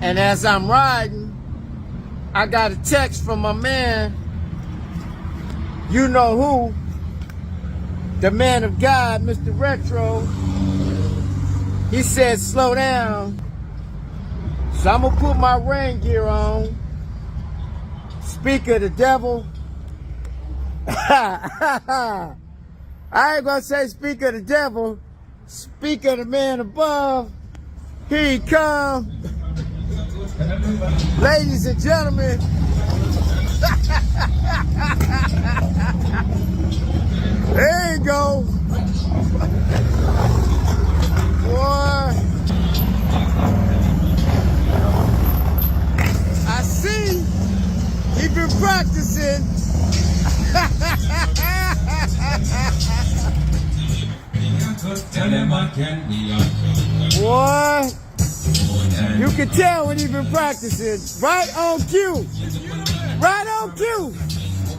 And as I'm riding, I got a text from my man, you know who, the man of God, Mr. Retro. He said, slow down. So I'm gonna put my rain gear on. Speak of the devil. I ain't gonna say speak of the devil. Speak of the man above. Here he come. Ladies and gentlemen. There you go. Boy. I see. He been practicing. Boy. You can tell when he been practicing. Right on cue. Right on cue.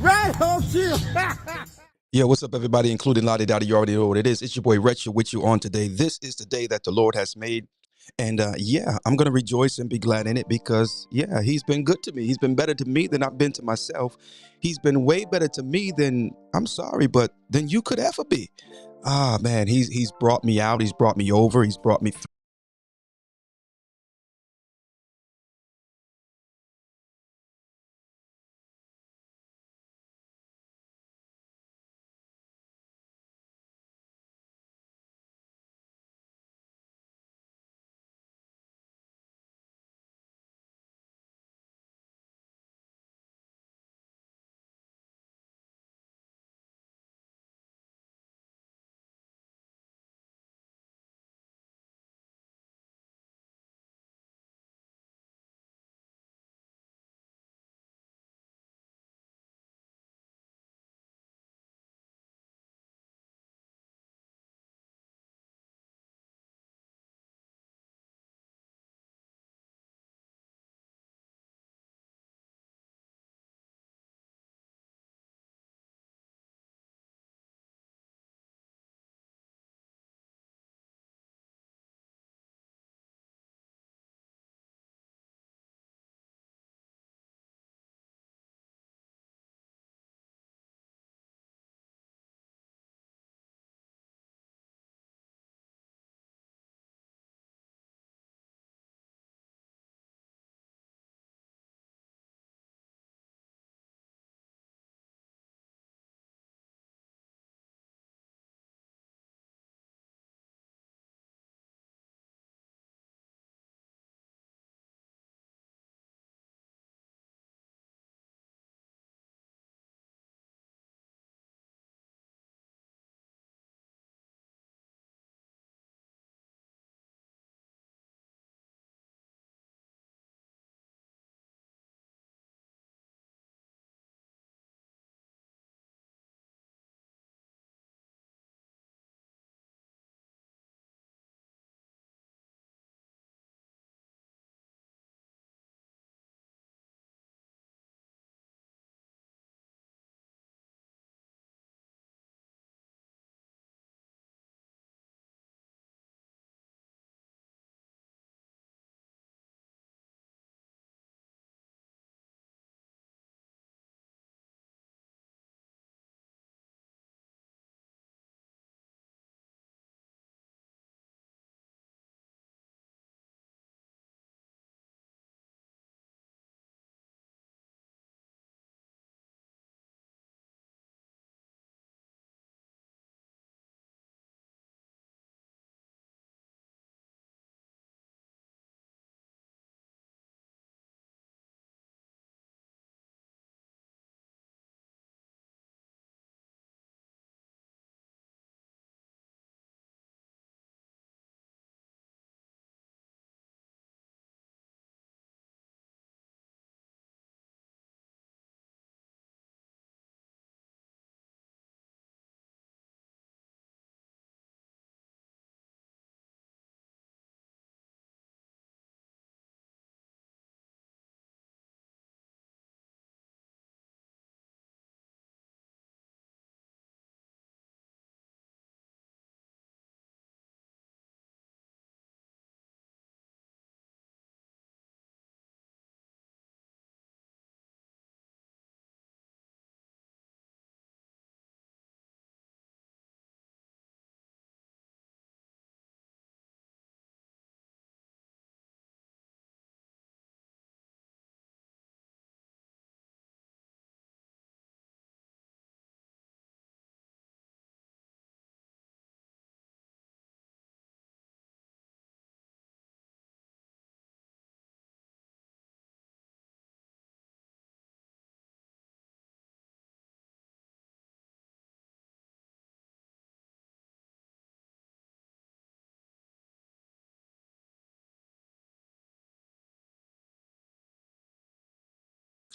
Right on cue. Yeah, what's up, everybody, including Lottie Dottie? You already know what it is. It's your boy Retro with you on today. This is the day that the Lord has made. And yeah, I'm going to rejoice and be glad in it because, yeah, he's been good to me. He's been better to me than I've been to myself. He's been way better to me than, I'm sorry, but than you could ever be. Ah, man, he's brought me out. He's brought me over. He's brought me through.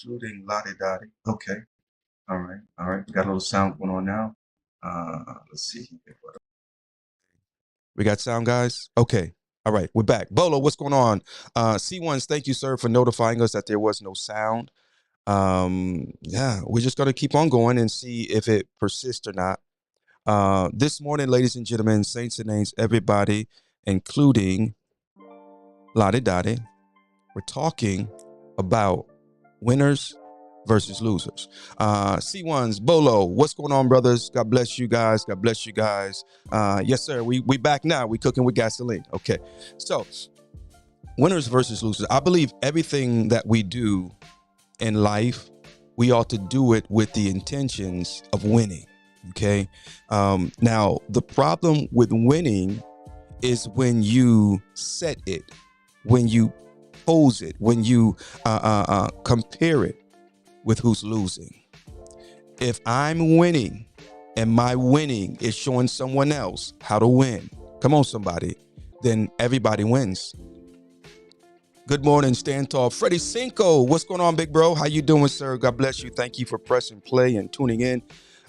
including Lottie Dottie. Okay. All right. All right. We got a little sound going on now. Let's see here. We got sound, guys? Okay. All right. We're back. Bolo, what's going on? C1s, thank you, sir, for notifying us that there was no sound. Yeah, we're just going to keep on going and see if it persists or not. This morning, ladies and gentlemen, saints and names, everybody, including Lottie Dottie, we're talking about winners versus losers. C1s, Bolo, what's going on, brothers? God bless you guys. God bless you guys. Yes, sir. We back now. We cooking with gasoline. Okay. So, winners versus losers. I believe everything that we do in life, we ought to do it with the intentions of winning. Okay. Now, the problem with winning is when you set it, when you pose it, when you compare it with who's losing. If I'm winning and my winning is showing someone else how to win, come on, somebody, then everybody wins. Good morning, stand tall. Freddie Cinco, what's going on, big bro? How you doing, sir? God bless you. Thank you for pressing play and tuning in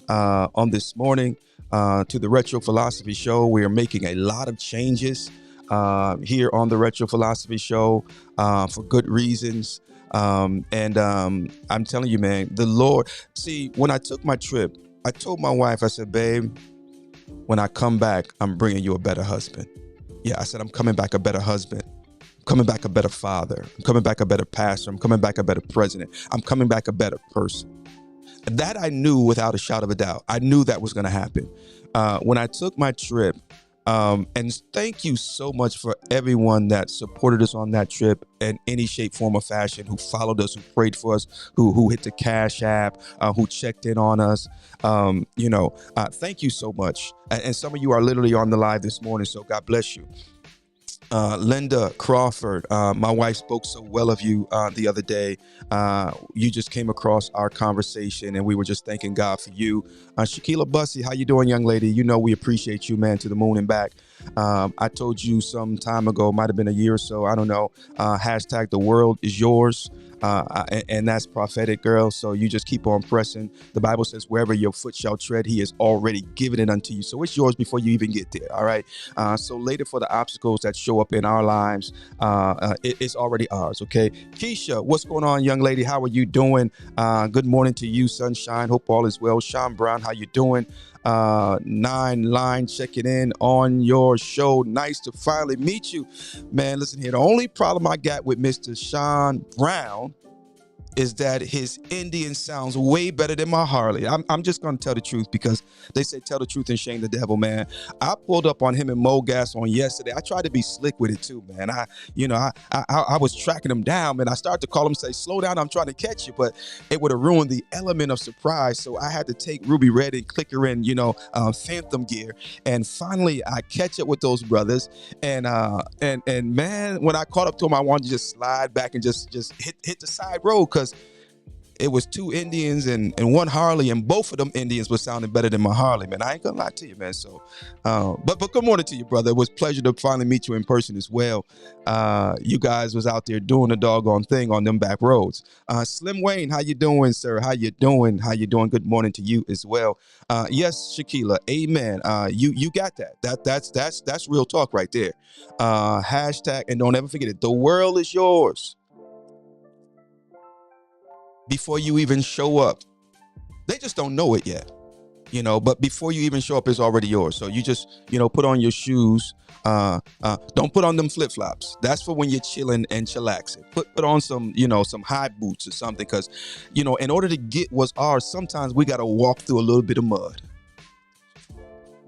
on this morning to the Retro Philosophy Show. We are making a lot of changes here on the Retro Philosophy Show for good reasons. I'm telling you, man, the Lord, see, when I took my trip, I told my wife, I said, babe, when I come back, I'm bringing you a better husband. Yeah, I said, I'm coming back a better husband. I'm coming back a better father. I'm coming back a better pastor. I'm coming back a better president. I'm coming back a better person. That I knew without a shadow of a doubt. I knew that was going to happen. When I took my trip, and thank you so much for everyone that supported us on that trip in any shape, form, or fashion, who followed us, who prayed for us, who hit the Cash App, who checked in on us. Thank you so much. And some of you are literally on the live this morning, so God bless you. Linda Crawford, my wife spoke so well of you the other day. You just came across our conversation and we were just thanking God for you. Shaquila Bussy, how you doing, young lady? You know we appreciate you, man, to the moon and back. I told you some time ago, might have been a year or so, I don't know, hashtag the world is yours. And that's prophetic, girl. So you just keep on pressing. The Bible says, wherever your foot shall tread, he has already given it unto you. So it's yours before you even get there. All right. So later, for the obstacles that show up in our lives, it's already ours. Okay. Keisha, what's going on, young lady? How are you doing? Good morning to you, sunshine. Hope all is well. Sean Brown, how you doing? 9 Line checking in on your show. Nice to finally meet you, man. Listen here, the only problem I got with Mr. Sean Brown is that his Indian sounds way better than my Harley. I'm just going to tell the truth, because they say tell the truth and shame the devil, man. I pulled up on him and Mo Gas on yesterday. I tried to be slick with it too, man. I was tracking him down, man. I started to call him, say, slow down, I'm trying to catch you, but it would have ruined the element of surprise. So I had to take Ruby Red and clicker in, Phantom gear. And finally I catch up with those brothers. And man, when I caught up to him, I wanted to just slide back and just hit the side road, because it was 2 Indians and 1 Harley, and both of them Indians were sounding better than my Harley, man. I ain't gonna lie to you, man. So, but good morning to you, brother. It was a pleasure to finally meet you in person as well. You guys was out there doing the doggone thing on them back roads. Slim Wayne, how you doing, sir? How you doing? How you doing? Good morning to you as well. Yes, Shaquila, amen. You got that. That's real talk right there. Hashtag, and don't ever forget it. The world is yours. Before you even show up, they just don't know it yet, but before you even show up, it's already yours. So you just, put on your shoes. Don't put on them flip-flops. That's for when you're chilling and chillaxing. Put on some, some high boots or something, because, in order to get what's ours, sometimes we got to walk through a little bit of mud.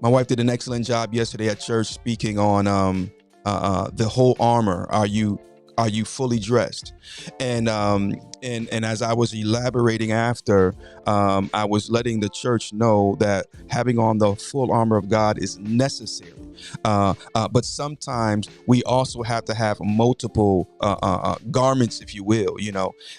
My wife did an excellent job yesterday at church speaking on the whole armor. Are you fully dressed? And as I was elaborating after, I was letting the church know that having on the full armor of God is necessary. But sometimes we also have to have multiple garments, if you will,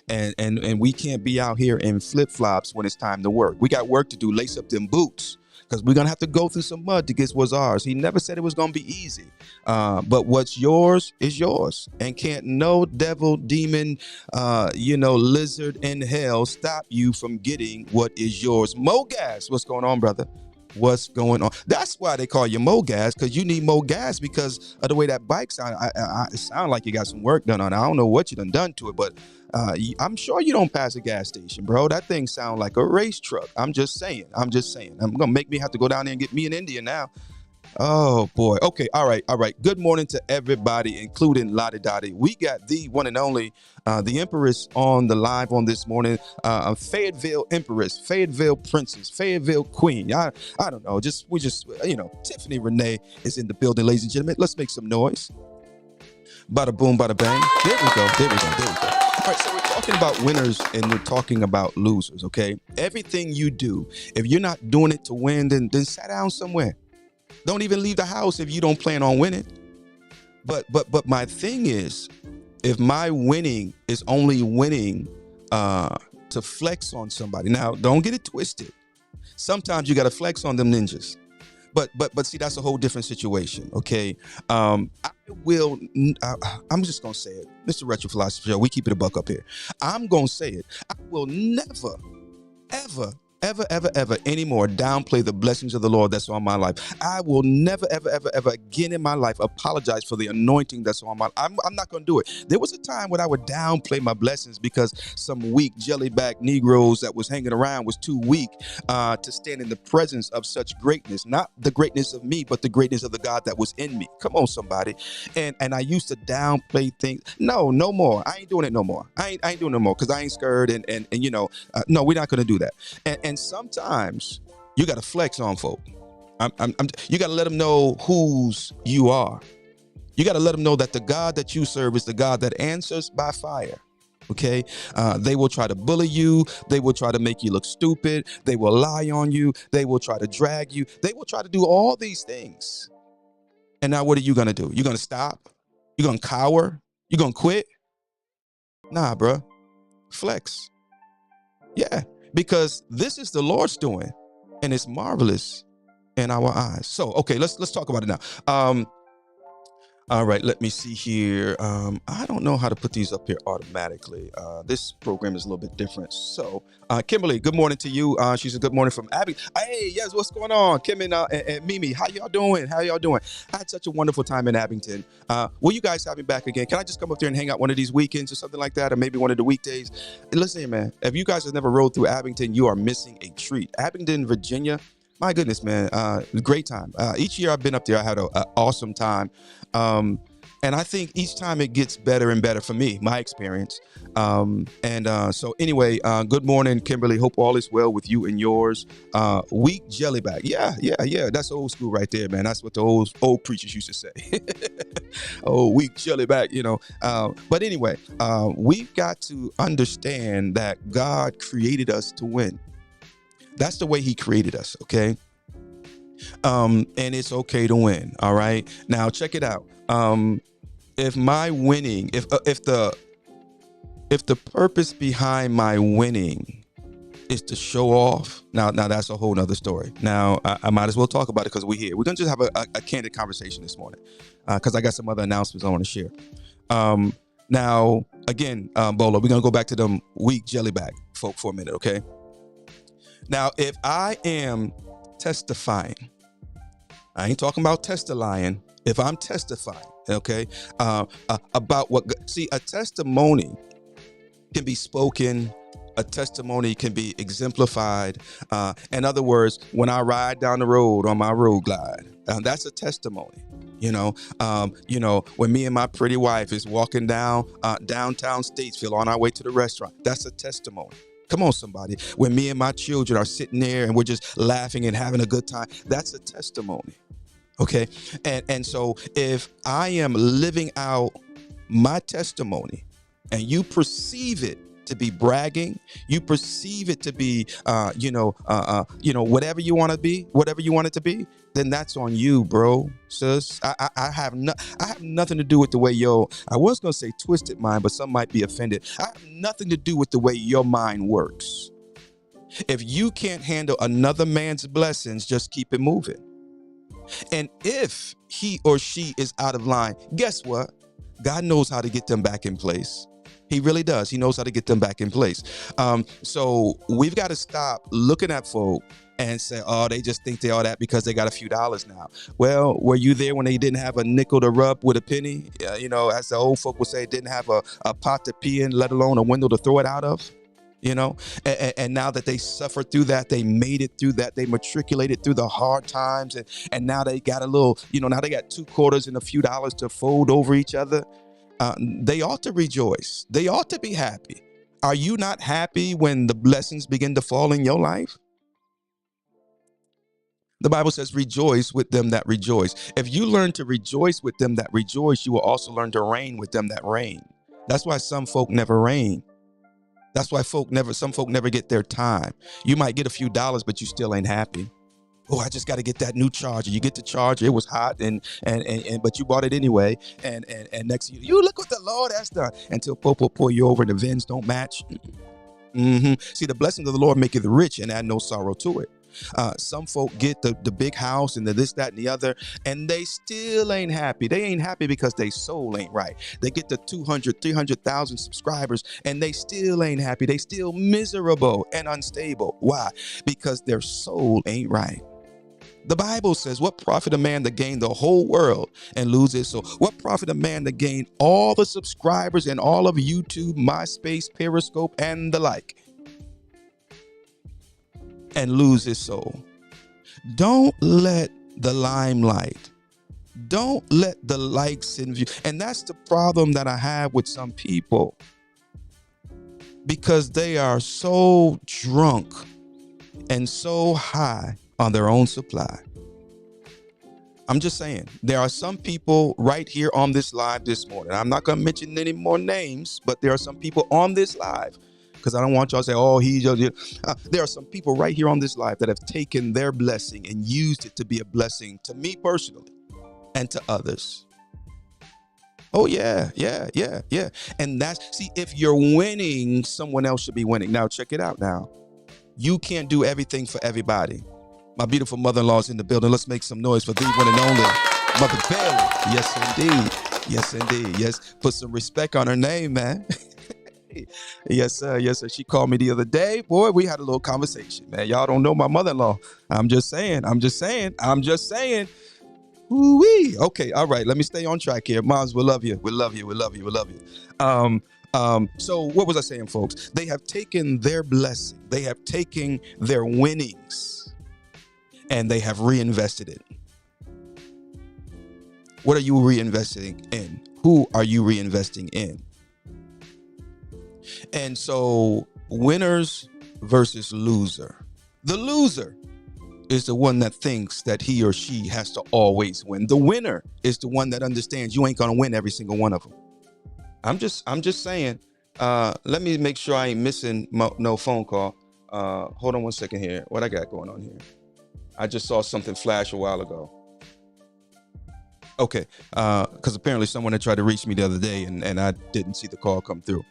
and we can't be out here in flip-flops when it's time to work. We got work to do. Lace up them boots. because we're gonna have to go through some mud to get what's ours. He never said it was gonna be easy. But what's yours is yours, and can't no devil, demon, lizard in hell stop you from getting what is yours. Mogas, what's going on, brother? What's going on? That's why they call you Mogas, because you need more gas because of the way that bike sound. It sound like you got some work done on it. I don't know what you done to it, but I'm sure you don't pass a gas station, bro. That thing sound like a race truck. I'm just saying. I'm gonna make me have to go down there and get me an Indian now. Oh boy. Okay. All right. Good morning to everybody, including Lottie Dottie. We got the one and only, the Empress on the live on this morning. Fayetteville Empress, Fayetteville Princess, Fayetteville Queen. I don't know. Tiffany Renee is in the building, ladies and gentlemen. Let's make some noise. Bada boom, bada bang. There we go. All right, so we're talking about winners and we're talking about losers, okay? Everything you do, if you're not doing it to win, then sit down somewhere. Don't even leave the house if you don't plan on winning. But my thing is, if my winning is only winning to flex on somebody. Now, don't get it twisted. Sometimes you got to flex on them ninjas. But see, that's a whole different situation, okay? I'm just going to say it. Mr. Retro Philosophy Show, we keep it a buck up here. I'm going to say it. I will never, ever anymore downplay the blessings of the Lord that's on my life. I will never, ever again in my life apologize for the anointing that's on my life. I'm not going to do it. There was a time when I would downplay my blessings because some weak jellyback Negroes that was hanging around was too weak to stand in the presence of such greatness. Not the greatness of me, but the greatness of the God that was in me. Come on, somebody. And I used to downplay things. No more. I ain't doing it no more. I ain't doing it no more because I ain't scared. No, we're not going to do that. And sometimes you got to flex on folk. You got to let them know whose you are. You got to let them know that the God that you serve is the God that answers by fire. Okay. They will try to bully you. They will try to make you look stupid. They will lie on you. They will try to drag you. They will try to do all these things. And now what are you going to do? You're going to stop? You're going to cower? You're going to quit? Nah, bro. Flex. Yeah. Because this is the Lord's doing, and it's marvelous in our eyes. So, okay, let's talk about it now. All right, let me see here. I don't know how to put these up here automatically. This program is a little bit different. So, Kimberly, good morning to you. She's a good morning from Abby. Hey, yes, what's going on? Kim and Mimi, how y'all doing? I had such a wonderful time in Abington. Will you guys have me back again? Can I just come up there and hang out one of these weekends or something like that, or maybe one of the weekdays? Listen here, man, if you guys have never rode through Abington, you are missing a treat. Abington, Virginia. My goodness, man, great time. Each year I've been up there, I had an awesome time. And I think each time it gets better and better for me, my experience. So anyway, good morning, Kimberly. Hope all is well with you and yours. Weak jellyback. Yeah. That's old school right there, man. That's what the old preachers used to say. Oh, weak jellyback, But anyway, we've got to understand that God created us to win. That's the way he created us, okay? And it's okay to win, all right? Now, check it out. If my winning, if the purpose behind my winning is to show off, now that's a whole nother story. Now, I might as well talk about it because we're here. We're going to just have a candid conversation this morning because I got some other announcements I want to share. Now, again, Bolo, we're going to go back to them weak jellyback folk for a minute, okay? Now, if I am testifying, I ain't talking about testifying. If I'm testifying, okay, about a testimony can be spoken. A testimony can be exemplified. In other words, when I ride down the road on my road glide, that's a testimony. When me and my pretty wife is walking down downtown Statesville on our way to the restaurant, that's a testimony. Come on, somebody. When me and my children are sitting there and we're just laughing and having a good time, that's a testimony. Okay. And so if I am living out my testimony and you perceive it to be bragging, you perceive it to be, whatever you want it to be, then that's on you, bro, sis. I have nothing to do with the way I was going to say twisted mind, but some might be offended. I have nothing to do with the way your mind works. If you can't handle another man's blessings, just keep it moving. And if he or she is out of line, guess what? God knows how to get them back in place. He really does. He knows how to get them back in place. So we've got to stop looking at folk and say, oh, they just think they are that because they got a few dollars now. Well, were you there when they didn't have a nickel to rub with a penny? As the old folk would say, didn't have a pot to pee in, let alone a window to throw it out of. And now that they suffered through that, they made it through that, they matriculated through the hard times, and now they got a little, now they got 2 quarters and a few dollars to fold over each other. They ought to rejoice. They ought to be happy. Are you not happy when the blessings begin to fall in your life? The Bible says, rejoice with them that rejoice. If you learn to rejoice with them that rejoice, you will also learn to reign with them that reign. That's why some folk never reign. That's why some folk never get their time. You might get a few dollars, but you still ain't happy. Oh, I just got to get that new charger. You get the charger, it was hot, and but you bought it anyway. And next you look what the Lord has done. Until Popo pull you over and the VINs don't match. See, the blessings of the Lord maketh rich and add no sorrow to it. Some folk get the big house and the this, that, and the other, and they still ain't happy. They ain't happy because their soul ain't right. They get the 200, 300,000 subscribers, and they still ain't happy. They still miserable and unstable. Why? Because their soul ain't right. The Bible says, what profit a man to gain the whole world and lose his soul? What profit a man to gain all the subscribers and all of YouTube, MySpace, Periscope, and the like, and lose his soul? Don't let the limelight, don't let the likes and view. And that's the problem that I have with some people, because they are so drunk and so high on their own supply. I'm just saying, there are some people right here on this live this morning. I'm not going to mention any more names, but there are some people on this live, because I don't want y'all to say, oh, there are some people right here on this live that have taken their blessing and used it to be a blessing to me personally and to others. Oh, yeah. And if you're winning, someone else should be winning. Now, check it out now. You can't do everything for everybody. My beautiful mother-in-law is in the building. Let's make some noise for the one and only Mother Bailey. Yes, indeed. Yes, indeed. Yes. Put some respect on her name, man. Yes, sir. Yes, sir. She called me the other day. Boy, we had a little conversation, man. Y'all don't know my mother-in-law. I'm just saying. Ooh-wee. Okay. All right. Let me stay on track here. Moms, we love you. We love you. So what was I saying, folks? They have taken their blessing. They have taken their winnings, and they have reinvested it. What are you reinvesting in? Who are you reinvesting in? And so, winners versus loser. The loser is the one that thinks that he or she has to always win. The winner is the one that understands you ain't gonna win every single one of them. I'm just saying. Let me make sure I ain't missing no phone call. Hold on one second here. What I got going on here? I just saw something flash a while ago. Okay, because apparently someone had tried to reach me the other day, and I didn't see the call come through.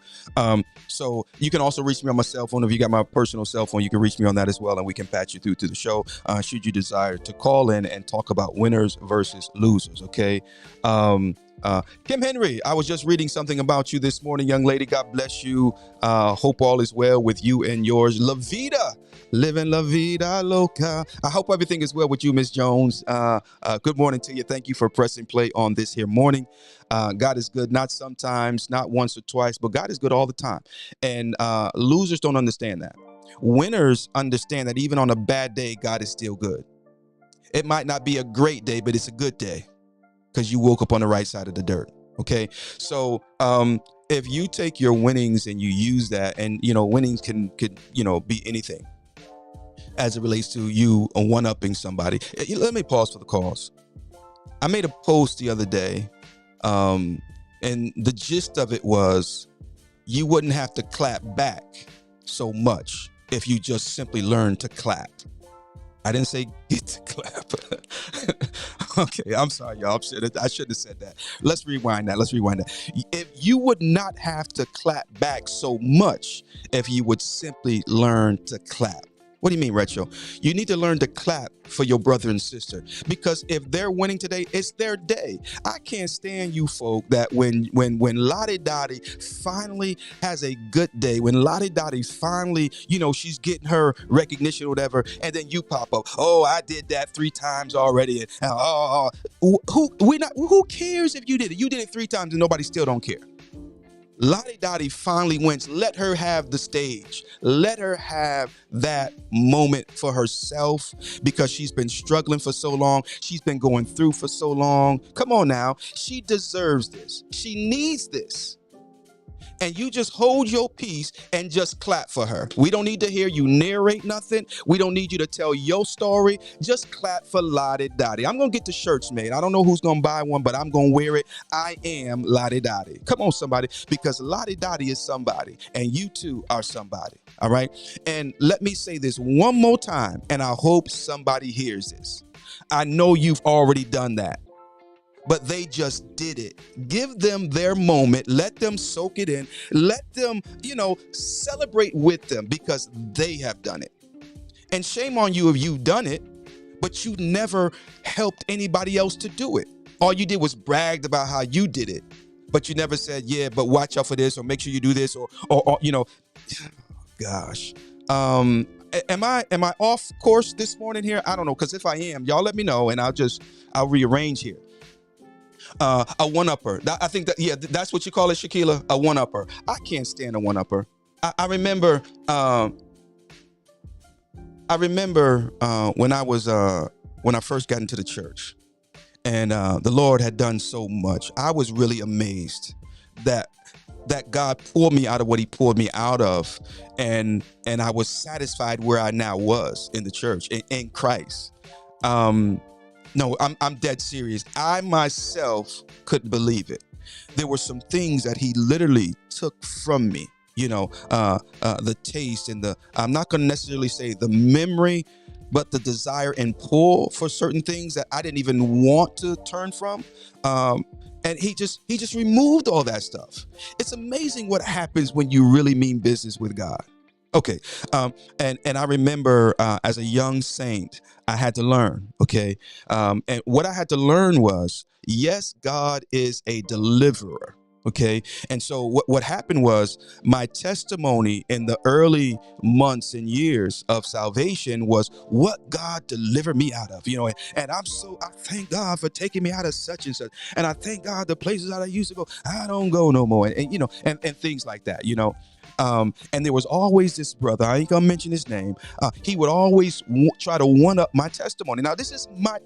So you can also reach me on my cell phone. If you got my personal cell phone, you can reach me on that as well, and we can patch you through to the show should you desire to call in and talk about winners versus losers, okay? Kim Henry, I was just reading something about you this morning, young lady. God bless you. Hope all is well with you and yours. La Vida. Living La Vida Loca. I hope everything is well with you, Miss Jones. Good morning to you. Thank you for pressing play on this here morning. God is good, not sometimes, not once or twice, but God is good all the time. And losers don't understand that. Winners understand that even on a bad day, God is still good. It might not be a great day, but it's a good day because you woke up on the right side of the dirt. Okay. So, if you take your winnings and you use that, and, winnings could be anything as it relates to you one-upping somebody. Let me pause for the calls. I made a post the other day, and the gist of it was you wouldn't have to clap back so much if you just simply learn to clap. I didn't say get to clap. Okay, I'm sorry, y'all. I shouldn't have said that. Let's rewind that. If you would not have to clap back so much if you would simply learn to clap. What do you mean, Retro? You need to learn to clap for your brother and sister, because if they're winning today, it's their day. I can't stand you folk that when Lottie Dottie finally has a good day, when Lottie Dottie finally, she's getting her recognition or whatever, and then you pop up, oh, I did that 3 times already. And, who cares if you did it? You did it 3 times and nobody still don't care. Lottie Dottie finally wins. Let her have the stage. Let her have that moment for herself, because she's been struggling for so long. She's been going through for so long. Come on now. She deserves this. She needs this. And you just hold your peace and just clap for her. We don't need to hear you narrate nothing. We don't need you to tell your story. Just clap for Lottie Dottie. I'm going to get the shirts made. I don't know who's going to buy one, but I'm going to wear it. I am Lottie Dottie. Come on, somebody, because Lottie Dottie is somebody, and you too are somebody. All right. And let me say this one more time, and I hope somebody hears this. I know you've already done that, but they just did it. Give them their moment. Let them soak it in. Let them, celebrate with them, because they have done it. And shame on you if you've done it, but you never helped anybody else to do it. All you did was bragged about how you did it, but you never said, yeah, but watch out for this, or make sure you do this, or gosh. Am I off course this morning here? I don't know, because if I am, y'all let me know, and I'll rearrange here. A one-upper. I think that's what you call it, Shaquila, a one-upper. I can't stand a one-upper. I remember when I first got into the church, and the Lord had done so much. I was really amazed that God pulled me out of what he pulled me out of, and I was satisfied where I now was in the church, in Christ. No, I'm dead serious. I myself couldn't believe it. There were some things that he literally took from me, the taste and I'm not going to necessarily say the memory, but the desire and pull for certain things that I didn't even want to turn from. And he just removed all that stuff. It's amazing what happens when you really mean business with God. Okay. And I remember as a young saint, I had to learn. Okay. And what I had to learn was, yes, God is a deliverer. Okay. And so what happened was, my testimony in the early months and years of salvation was what God delivered me out of, and I thank God for taking me out of such and such. And I thank God the places that I used to go, I don't go no more. And things like that, and there was always this brother, I ain't gonna mention his name. He would always try to one up my testimony. Now,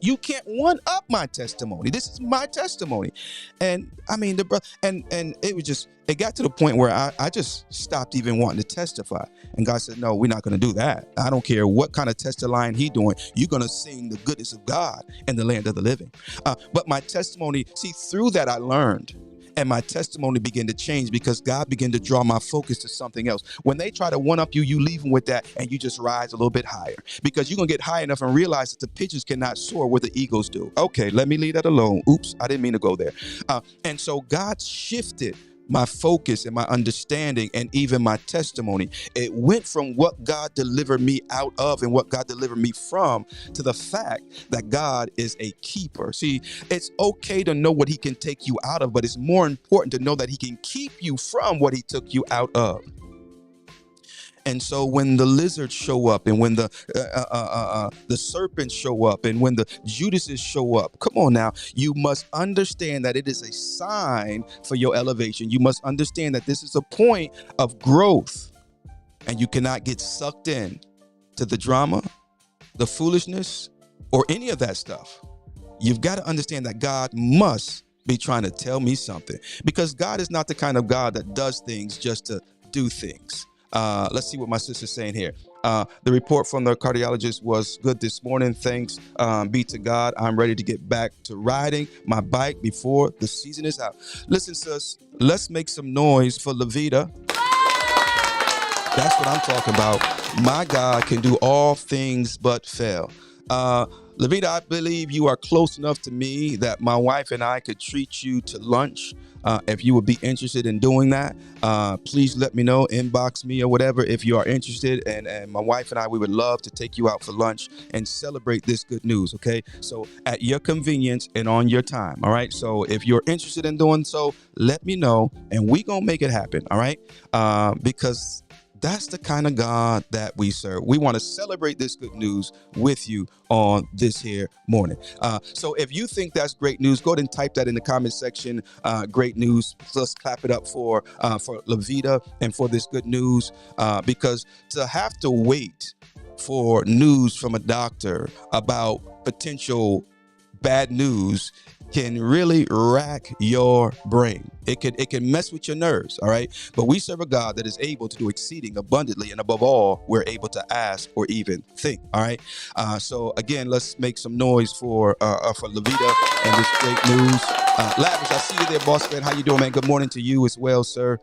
you can't one up my testimony. This is my testimony. And I mean, the brother, and it got to the point where I just stopped even wanting to testify. And God said, no, we're not going to do that. I don't care what kind of testifying he doing. You're going to sing the goodness of God in the land of the living. But my testimony, through that I learned. And my testimony began to change, because God began to draw my focus to something else. When they try to one-up you, you leave them with that, and you just rise a little bit higher, because you're going to get high enough and realize that the pigeons cannot soar where the eagles do. Okay, let me leave that alone. Oops, I didn't mean to go there. And so God shifted my focus and my understanding and even my testimony. It went from what God delivered me out of and what God delivered me from to the fact that God is a keeper. See, it's okay to know what he can take you out of, but it's more important to know that he can keep you from what he took you out of. And so when the lizards show up, and when the serpents show up, and when the Judases show up, come on now, you must understand that it is a sign for your elevation. You must understand that this is a point of growth, and you cannot get sucked in to the drama, the foolishness, or any of that stuff. You've got to understand that God must be trying to tell me something, because God is not the kind of God that does things just to do things. Let's see what my sister's saying here. The report from the cardiologist was good this morning. Thanks be to God. I'm ready to get back to riding my bike before the season is out. Listen, sis, let's make some noise for Levita. That's what I'm talking about. My God can do all things but fail. Levita, I believe you are close enough to me that my wife and I could treat you to lunch. If you would be interested in doing that, please let me know, inbox me or whatever if you are interested. And my wife and I, we would love to take you out for lunch and celebrate this good news. Okay. So at your convenience and on your time. All right. So if you're interested in doing so, let me know and we gonna make it happen. All right. Because that's the kind of God that we serve. We want to celebrate this good news with you on this here morning. So if you think that's great news, go ahead and type that in the comment section. Great news. Let's clap it up for Levita and for this good news, because to have to wait for news from a doctor about potential bad news can really rack your brain. It can mess with your nerves, all right? But we serve a God that is able to do exceeding abundantly and above all we're able to ask or even think, all right? So again, let's make some noise for Levita and this great news. Lavish, I see you there, boss man. How you doing, man? Good morning to you as well, sir.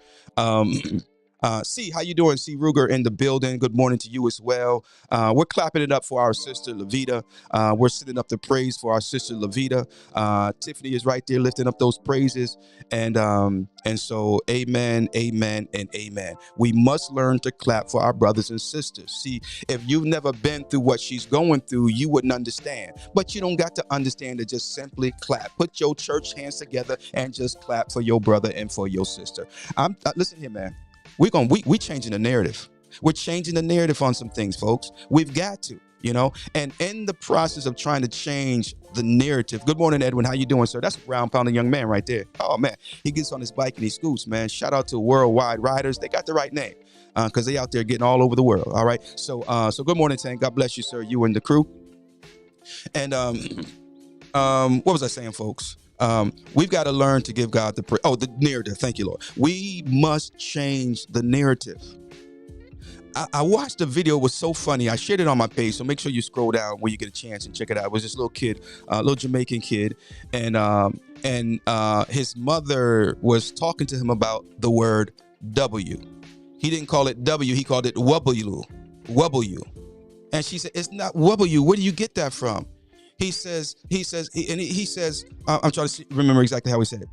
C, how you doing? C. Ruger in the building. Good morning to you as well. We're clapping it up for our sister Levita. We're sending up the praise for our sister Levita. Tiffany is right there lifting up those praises. And so amen, amen, and amen. We must learn to clap for our brothers and sisters. See, if you've never been through what she's going through, you wouldn't understand. But you don't got to understand to just simply clap. Put your church hands together and just clap for your brother and for your sister. Listen here, man. We changing the narrative. We're changing the narrative on some things, folks. We've got to, and in the process of trying to change the narrative. Good morning, Edwin. How you doing, sir? That's a ground pounding young man right there. Oh man, he gets on his bike and he scoots, man. Shout out to Worldwide Riders. They got the right name because they out there getting all over the world. All right. So good morning, Tank. God bless you, sir. You and the crew. And what was I saying, folks? We've got to learn to give God the narrative. Thank you, Lord. We must change the narrative. I watched the video. It was so funny. I shared it on my page, so make sure you scroll down when you get a chance and check it out. It was this little kid, little Jamaican kid, and his mother was talking to him about the word W. He didn't call it W. He called it wubble. And she said, "It's not wubble. Where do you get that from?" He says, I'm trying to remember exactly how he said it.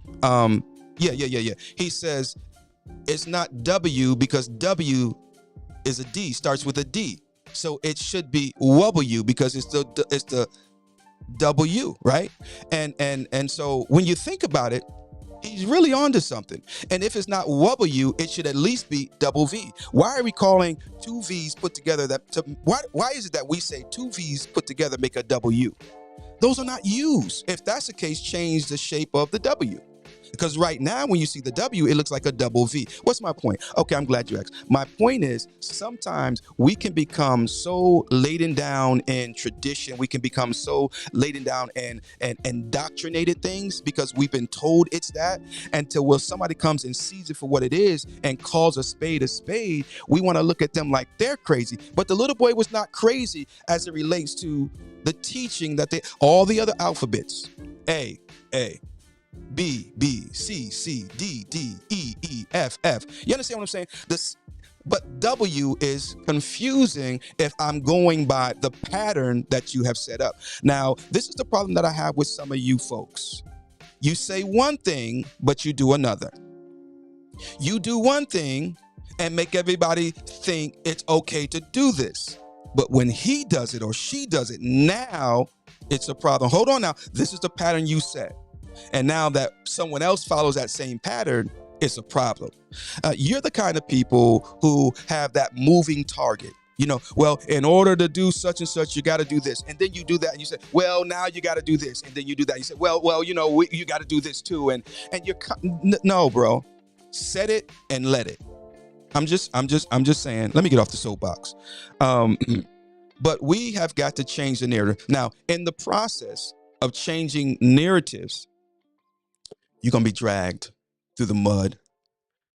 Yeah. He says, it's not W because W is a D, starts with a D. So it should be W because it's the W, right? And so when you think about it, he's really onto something. And if it's not W, it should at least be double V. Why are we calling two V's put together why is it that we say two V's put together make a W? Those are not U's. If that's the case, change the shape of the W. Because right now, when you see the W, it looks like a double V. What's my point? Okay, I'm glad you asked. My point is, sometimes we can become so laden down in tradition. We can become so laden down in indoctrinated things because we've been told it's that. Until somebody comes and sees it for what it is and calls a spade, we want to look at them like they're crazy. But the little boy was not crazy as it relates to the teaching that all the other alphabets, A, B, C, D, E, F. You understand what I'm saying? But W is confusing if I'm going by the pattern that you have set up. Now, this is the problem that I have with some of you folks. You say one thing, but you do another. You do one thing and make everybody think it's okay to do this. But when he does it or she does it, now it's a problem. Hold on now. This is the pattern you set. And now that someone else follows that same pattern, it's a problem. You're the kind of people who have that moving target. Well, in order to do such and such, you got to do this. And then you do that and you say, well, now you got to do this. And then you do that. You say, well, you got to do this too. And you're, no, bro, set it and let it. I'm just saying, let me get off the soapbox. But we have got to change the narrative. Now, in the process of changing narratives, you're going to be dragged through the mud.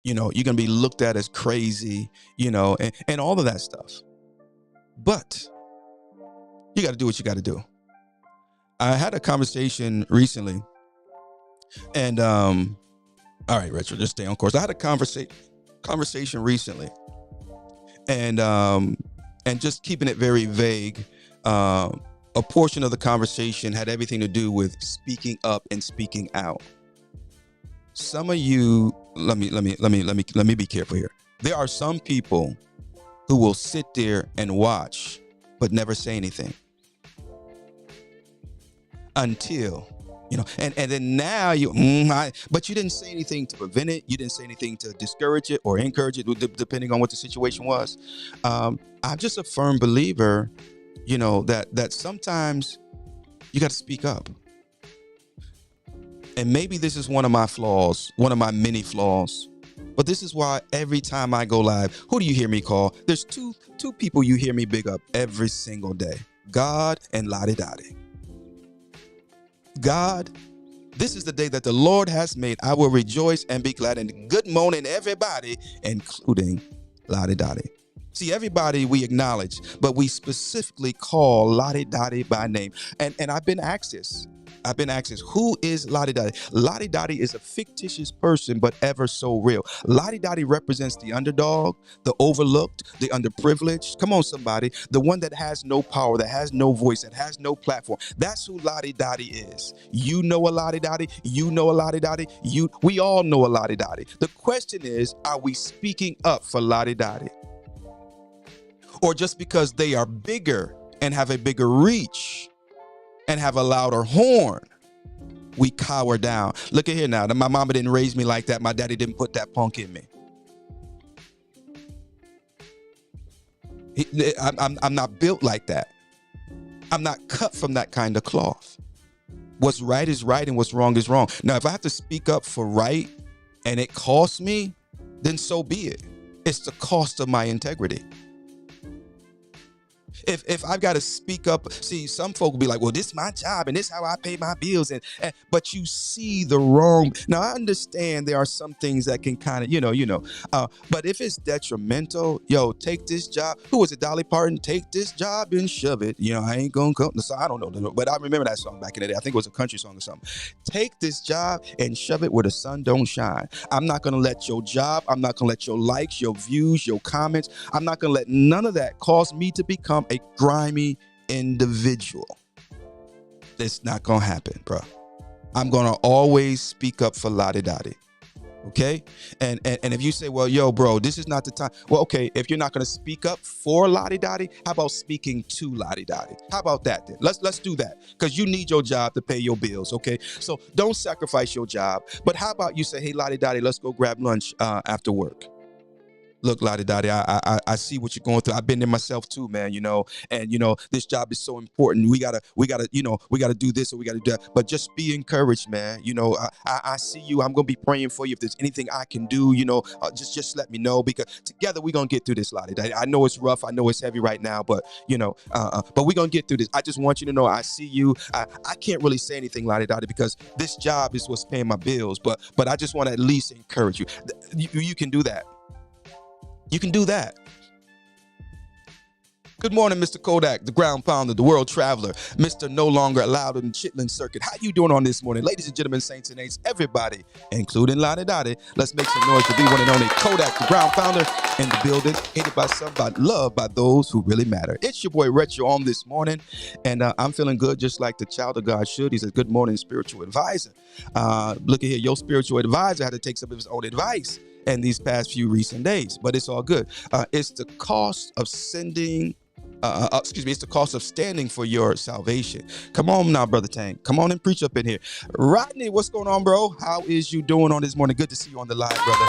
You're going to be looked at as crazy, and all of that stuff. But you got to do what you got to do. I had a conversation recently and, all right, Retro, just stay on course. I had a conversation recently and just keeping it very vague. a portion of the conversation had everything to do with speaking up and speaking out. Some of you, let me be careful here. There are some people who will sit there and watch, but never say anything until, and then now but you didn't say anything to prevent it. You didn't say anything to discourage it or encourage it, depending on what the situation was. I'm just a firm believer, that sometimes you got to speak up. And maybe this is one of my flaws, one of my many flaws. But this is why every time I go live, who do you hear me call? There's two people you hear me big up every single day. God and Lottie Dottie. God, this is the day that the Lord has made. I will rejoice and be glad. And good morning, everybody, including Lottie Dottie. See, everybody we acknowledge, but we specifically call Lottie Dottie by name. And I've been asked this. Who is Lottie Dottie? Lottie Dottie is a fictitious person, but ever so real. Lottie Dottie represents the underdog, the overlooked, the underprivileged. Come on, somebody. The one that has no power, that has no voice, that has no platform. That's who Lottie Dottie is. You know a Lottie Dottie. You know a Lottie Dottie. We all know a Lottie Dottie. The question is, are we speaking up for Lottie Dottie? Or just because they are bigger and have a bigger reach and have a louder horn, we cower down. Look at here now. My mama didn't raise me like that. My daddy didn't put that punk in me. I'm not built like that. I'm not cut from that kind of cloth. What's right is right and what's wrong is wrong. Now, if I have to speak up for right and it costs me, then so be it. It's the cost of my integrity. If I've got to speak up, see, some folk will be like, well, this is my job and this is how I pay my bills. But you see the wrong. Now, I understand there are some things that can kind of, but if it's detrimental, take this job. Who was it? Dolly Parton, take this job and shove it. I ain't going to come. So I don't know. But I remember that song back in the day. I think it was a country song or something. Take this job and shove it where the sun don't shine. I'm not going to let your job. I'm not going to let your likes, your views, your comments. I'm not going to let none of that cause me to become a grimy individual. It's not gonna happen, bro. I'm gonna always speak up for Lottie Dottie. Okay? And if you say, well, yo, bro, this is not the time. Well, okay, if you're not gonna speak up for Lottie Dottie, how about speaking to Lottie Dottie? How about that then? Let's do that. Because you need your job to pay your bills, okay? So don't sacrifice your job. But how about you say, hey, Lottie Dottie, let's go grab lunch after work. Look, Lottie Dottie, I see what you're going through. I've been there myself too, man, and this job is so important. We gotta do this or we gotta do that. But just be encouraged, man. I see you. I'm gonna be praying for you. If there's anything I can do, just let me know, because together we're gonna get through this, Lottie Dottie. I know it's rough. I know it's heavy right now, but but we're gonna get through this. I just want you to know I see you. I can't really say anything, Lottie Dottie, because this job is what's paying my bills. But I just want to at least encourage you. You can do that. You can do that. Good morning, Mr. Kodak, the ground pounder, the world traveler, Mr. No Longer Allowed in the Chitlin Circuit. How you doing on this morning? Ladies and gentlemen, saints and aids, everybody, including Lottie Dottie, let's make some noise to be one and only Kodak, the ground pounder, in the building, hated by some, but loved by those who really matter. It's your boy Retro on this morning, and I'm feeling good just like the child of God should. He's a good morning spiritual advisor. Look at here, your spiritual advisor had to take some of his own advice in these past few recent days, but it's all good. It's the cost of it's the cost of standing for your salvation. Come on now, Brother Tank. Come on and preach up in here. Rodney, what's going on, bro? How is you doing on this morning? Good to see you on the live, brother.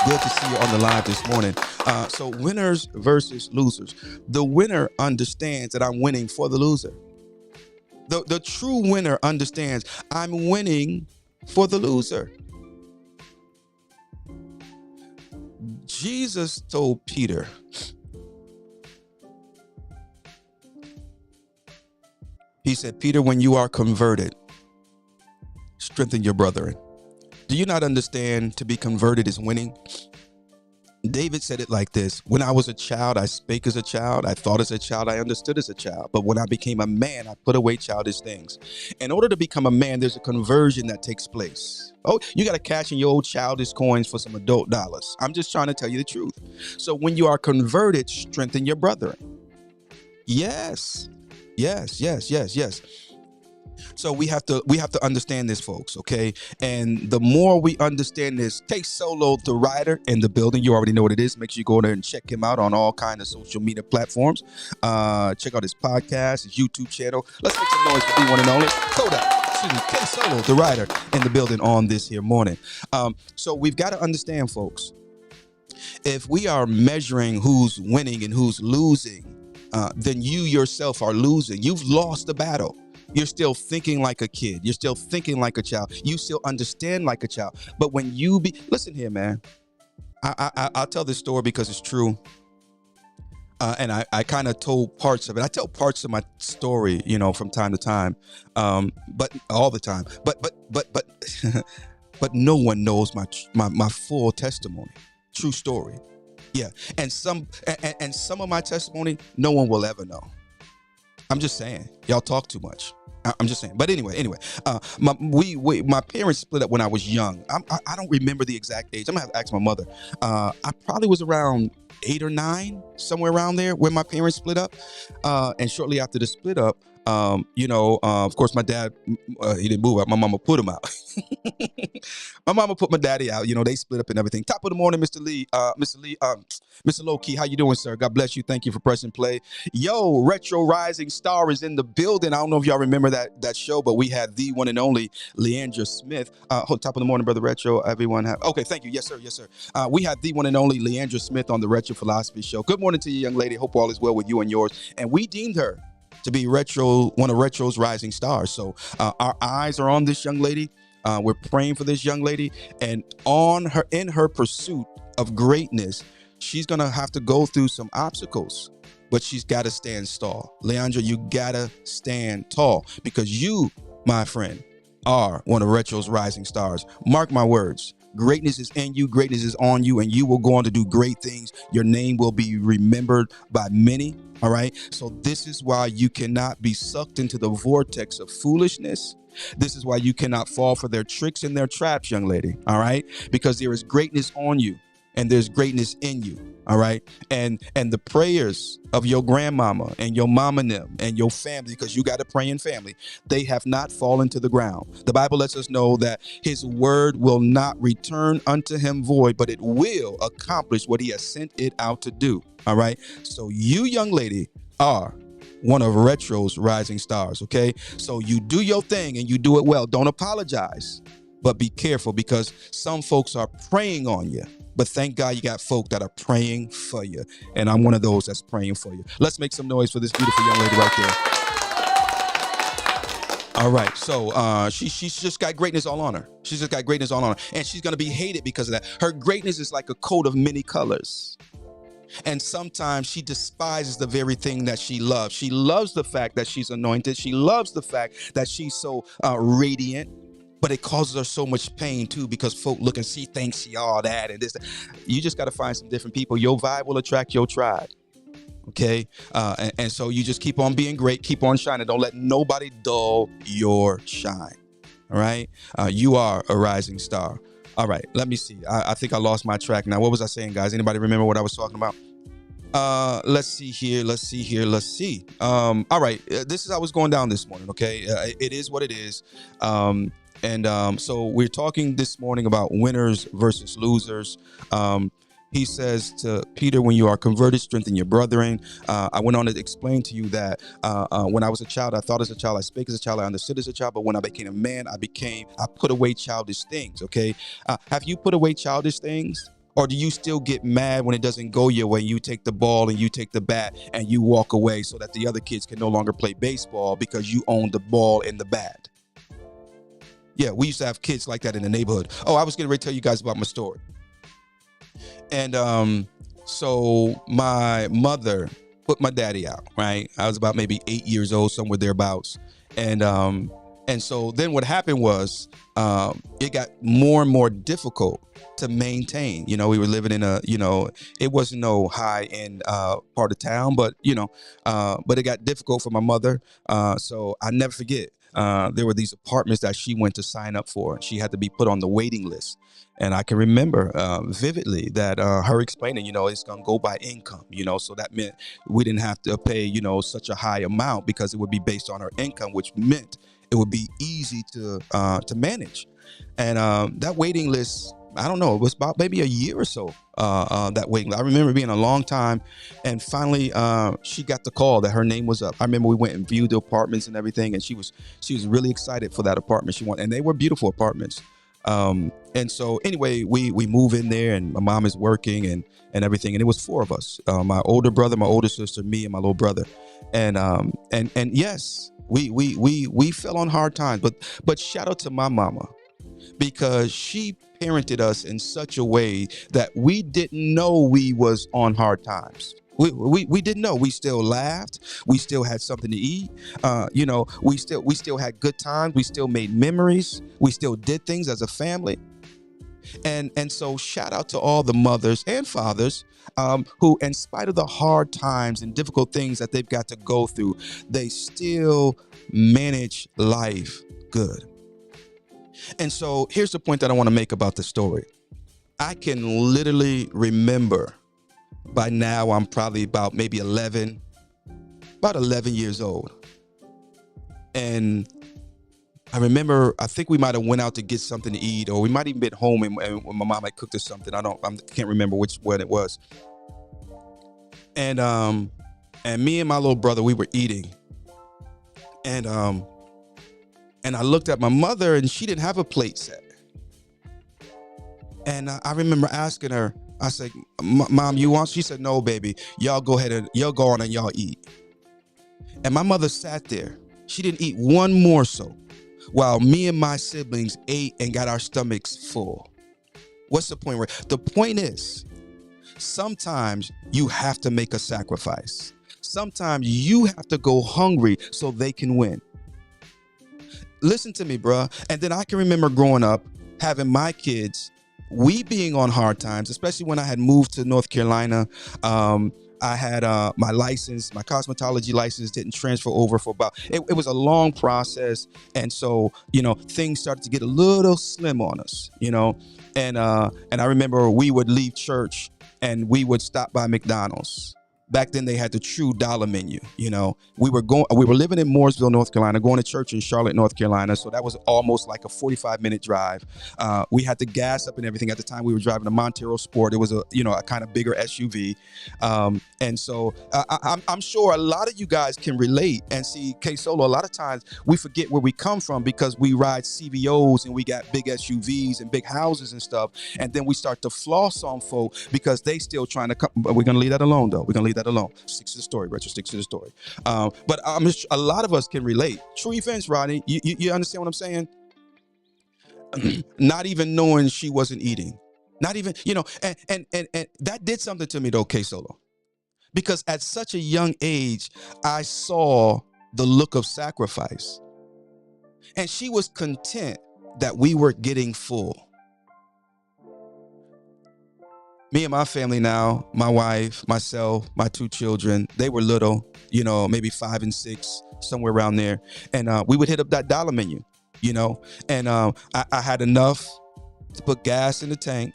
Good to see you on the live this morning. So winners versus losers. The winner understands that I'm winning for the loser. The true winner understands I'm winning for the loser. Jesus told Peter, he said, Peter, when you are converted, strengthen your brethren. Do you not understand to be converted is winning? David said it like this: when I was a child, I spake as a child, I thought as a child, I understood as a child. But when I became a man, I put away childish things. In order to become a man, there's a conversion that takes place. Oh, you got to cash in your old childish coins for some adult dollars. I'm just trying to tell you the truth. So when you are converted, strengthen your brethren. Yes. Yes, yes, yes, yes. So we have to understand this, folks, okay? And the more we understand this, take Solo the Rider in the building. You already know what it is. Make sure you go there and check him out on all kind of social media platforms. Check out his podcast, his YouTube channel. Let's make some noise for the one and only K Solo the Rider in the building on this here morning. So we've got to understand, folks, if we are measuring who's winning and who's losing, then you yourself are losing. You've lost the battle. You're still thinking like a kid. You're still thinking like a child. You still understand like a child. But when you listen here, man. I'll tell this story because it's true. And I kind of told parts of it. I tell parts of my story, from time to time, but all the time. But but no one knows my full testimony, true story. Yeah, and some of my testimony, no one will ever know. I'm just saying, y'all talk too much. I'm just saying. But anyway, my parents split up when I was young. I don't remember the exact age. I'm gonna have to ask my mother. I probably was around 8 or 9, somewhere around there, when my parents split up. And shortly after the split up, of course, my dad, he didn't move out. My mama put him out. My mama put my daddy out. They split up and everything. Top of the morning, Mr. Lee. Mr. Low-Key, how you doing, sir? God bless you. Thank you for pressing play. Yo, Retro Rising Star is in the building. I don't know if y'all remember that show, but we had the one and only Leandra Smith. Top of the morning, brother Retro. Everyone okay, thank you. Yes, sir. Yes, sir. We had the one and only Leandra Smith on the Retro Philosophy Show. Good morning to you, young lady. Hope all is well with you and yours. And we deemed her to be one of Retro's rising stars. So our eyes are on this young lady. We're praying for this young lady, and in her pursuit of greatness, she's gonna have to go through some obstacles, but she's got to stand tall. Leandra, you gotta stand tall, because you, my friend, are one of Retro's rising stars. Mark my words. Greatness is in you. Greatness is on you, and you will go on to do great things. Your name will be remembered by many. All right. So this is why you cannot be sucked into the vortex of foolishness. This is why you cannot fall for their tricks and their traps, young lady. All right. Because there is greatness on you, and there's greatness in you. All right. And the prayers of your grandmama and your mama and them and your family, because you got a praying family, they have not fallen to the ground. The Bible lets us know that his word will not return unto him void, but it will accomplish what he has sent it out to do. All right. So you, young lady, are one of Retro's rising stars. Okay. So you do your thing and you do it well. Don't apologize, but be careful, because some folks are preying on you. But thank God you got folk that are praying for you. And I'm one of those that's praying for you. Let's make some noise for this beautiful young lady right there. All right. So she's just got greatness all on her. She's just got greatness all on her. And she's going to be hated because of that. Her greatness is like a coat of many colors. And sometimes she despises the very thing that she loves. She loves the fact that she's anointed. She loves the fact that she's so radiant. But it causes her so much pain too, because folk look and she thinks she all that and this. You just got to find some different people. Your vibe will attract your tribe. Okay. And so you just keep on being great. Keep on shining. Don't let nobody dull your shine. All right. You are a rising star. All right. Let me see. I think I lost my track now. What was I saying, guys? Anybody remember what I was talking about? Let's see here. All right. This is how I was going down this morning. Okay. It is what it is. So we're talking this morning about winners versus losers. He says to Peter, when you are converted, strengthen your brethren. I went on to explain to you that when I was a child, I thought as a child, I spake as a child, I understood as a child. But when I became a man, I put away childish things. Okay. Have you put away childish things? Or do you still get mad when it doesn't go your way? You take the ball and you take the bat and you walk away so that the other kids can no longer play baseball because you own the ball and the bat. Yeah, we used to have kids like that in the neighborhood. Oh, I was getting ready to tell you guys about my story. And so my mother put my daddy out, right? I was about maybe 8 years old, somewhere thereabouts. And so then what happened was it got more and more difficult to maintain. We were living in it wasn't no high-end part of town, but it got difficult for my mother. So I never forget. There were these apartments that she went to sign up for. She had to be put on the waiting list. And I can remember vividly that her explaining, it's going to go by income, so that meant we didn't have to pay, such a high amount because it would be based on her income, which meant it would be easy to manage. And that waiting list, I don't know, it was about maybe a year or so. That waiting list. I remember being a long time, and finally she got the call that her name was up. I remember we went and viewed the apartments and everything, and she was really excited for that apartment she wanted, and they were beautiful apartments. And so anyway, we move in there, and my mom is working and everything, and it was four of us: my older brother, my older sister, me, and my little brother. And yes, we fell on hard times, but shout out to my mama, because she parented us in such a way that we didn't know we was on hard times. We didn't know. We still laughed. We still had something to eat. We still had good times. We still made memories. We still did things as a family. And so shout out to all the mothers and fathers who, in spite of the hard times and difficult things that they've got to go through, they still manage life good. And so here's the point that I want to make about the story. I can literally remember, by now I'm probably about maybe 11 years old. And I remember, I think we might have went out to get something to eat, or we might even been home and my mom had cooked us something. I can't remember which one it was. And me and my little brother, we were eating. And I looked at my mother, and she didn't have a plate set. And I remember asking her, I said, Mom, you want? She said, no, baby, y'all go ahead and y'all go on and y'all eat. And my mother sat there. She didn't eat one morsel while me and my siblings ate and got our stomachs full. What's the point? The point is, sometimes you have to make a sacrifice. Sometimes you have to go hungry so they can win. Listen to me, bruh. And then I can remember growing up, having my kids, we being on hard times, especially when I had moved to North Carolina. I had my license, my cosmetology license didn't transfer over for about, it was a long process. And so, things started to get a little slim on us, and I remember we would leave church and we would stop by McDonald's. Back then they had the true dollar menu. We were living in Mooresville, North Carolina, going to church in Charlotte, North Carolina. So that was almost like a 45-minute drive. We had the gas up and everything. At the time we were driving a Montero Sport. It was a kind of bigger SUV. And so I'm sure a lot of you guys can relate and see K-Solo. A lot of times we forget where we come from because we ride CVOs and we got big SUVs and big houses and stuff. And then we start to floss on folk because they still trying to come. But we're going to leave that alone, though. We're going to leave that alone. Stick to the story, Richard. Stick to the story. But a lot of us can relate. True events, Rodney. You understand what I'm saying? Not even knowing she wasn't eating. Not even, and that did something to me, though, K-Solo. Because at such a young age, I saw the look of sacrifice. And she was content that we were getting full. Me and my family now, my wife, myself, my two children, they were little, maybe 5 and 6, somewhere around there. And we would hit up that dollar menu, and I had enough to put gas in the tank,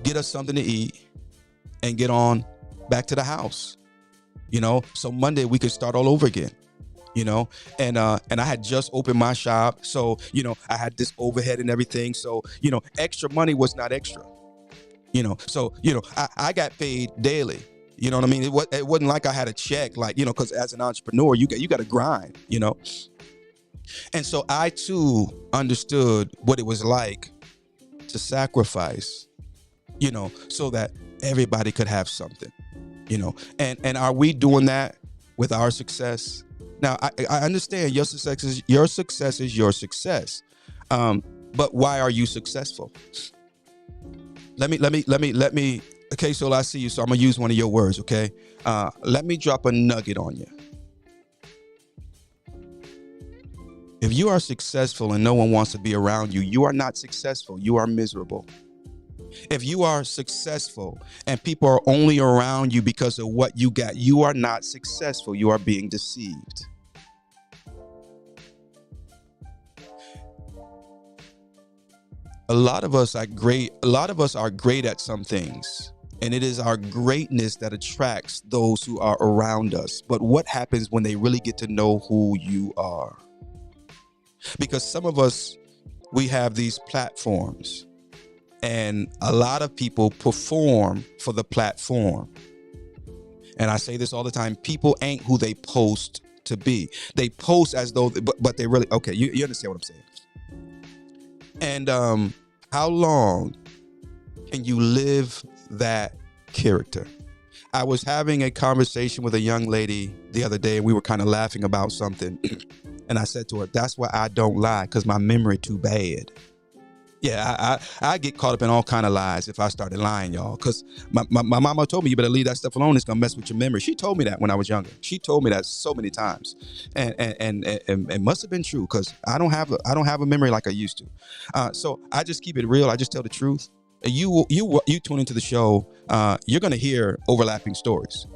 get us something to eat, and get on back to the house, so Monday we could start all over again. And I had just opened my shop. So, I had this overhead and everything. So, extra money was not extra. So, I got paid daily. You know what I mean? It wasn't like I had a check, like, because as an entrepreneur, you got to grind, And so I too understood what it was like to sacrifice, so that everybody could have something, and are we doing that with our success? Now, I understand your success is your success. But why are you successful? Let me. Okay, so I see you. So I'm gonna use one of your words. Okay, let me drop a nugget on you. If you are successful and no one wants to be around you, you are not successful. You are miserable. If you are successful and people are only around you because of what you got, you are not successful. You are being deceived. A lot of us are great. A lot of us are great at some things. And it is our greatness that attracts those who are around us. But what happens when they really get to know who you are? Because some of us, we have these platforms, and a lot of people perform for the platform. And I say this all the time, people ain't who they post to be. They post as though, but they really, okay, you understand what I'm saying. And how long can you live that character? I was having a conversation with a young lady the other day, and we were kind of laughing about something. And I said to her, that's why I don't lie, because my memory too bad. Yeah, I get caught up in all kind of lies if I started lying, y'all. Because my mama told me, you better leave that stuff alone. It's going to mess with your memory. She told me that when I was younger. She told me that so many times. And it must have been true, because I don't have a memory like I used to. So I just keep it real. I just tell the truth. You tune into the show, you're going to hear overlapping stories,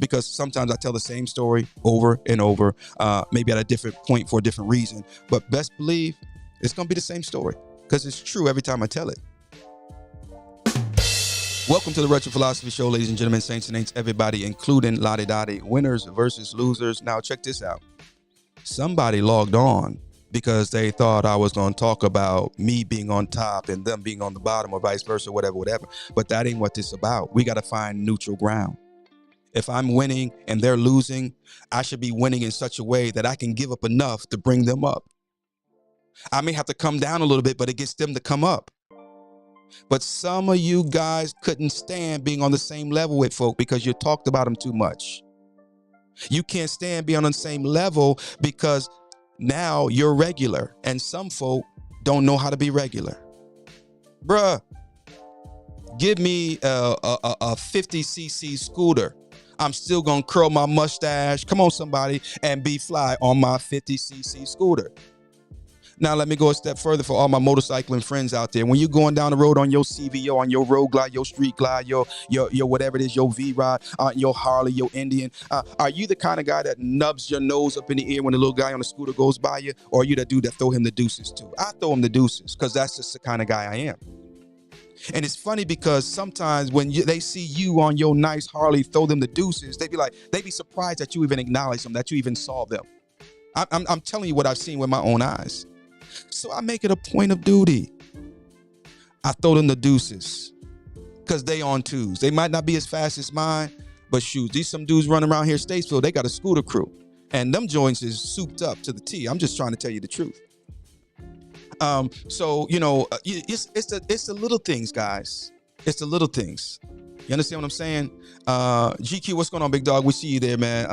because sometimes I tell the same story over and over, maybe at a different point for a different reason. But best believe it's going to be the same story, because it's true every time I tell it. Welcome to the Retro Philosophy Show, ladies and gentlemen, saints and ain'ts, everybody, including Lottie Dottie, winners versus losers. Now, check this out. Somebody logged on because they thought I was going to talk about me being on top and them being on the bottom, or vice versa, whatever. But that ain't what this is about. We got to find neutral ground. If I'm winning and they're losing, I should be winning in such a way that I can give up enough to bring them up. I may have to come down a little bit, but it gets them to come up. But some of you guys couldn't stand being on the same level with folk because you talked about them too much. You can't stand being on the same level because now you're regular, and some folk don't know how to be regular. Bruh, give me a 50cc scooter. I'm still gonna curl my mustache, come on somebody, and be fly on my 50cc scooter. Now, let me go a step further for all my motorcycling friends out there. When you're going down the road on your CVO, on your road glide, your street glide, your whatever it is, your V-Rod, your Harley, your Indian, are you the kind of guy that nubs your nose up in the air when the little guy on the scooter goes by you? Or are you that dude that throw him the deuces too? I throw him the deuces because that's just the kind of guy I am. And it's funny because sometimes when they see you on your nice Harley throw them the deuces, they be surprised that you even acknowledge them, that you even saw them. I'm telling you what I've seen with my own eyes. So I make it a point of duty. I throw them the deuces because they on twos. They might not be as fast as mine, but shoot, these some dudes running around here Statesville, they got a scooter crew. And them joints is souped up to the T. I'm just trying to tell you the truth. So, it's the little things, guys. It's the little things. You understand what I'm saying? GQ, what's going on, big dog? We see you there, man.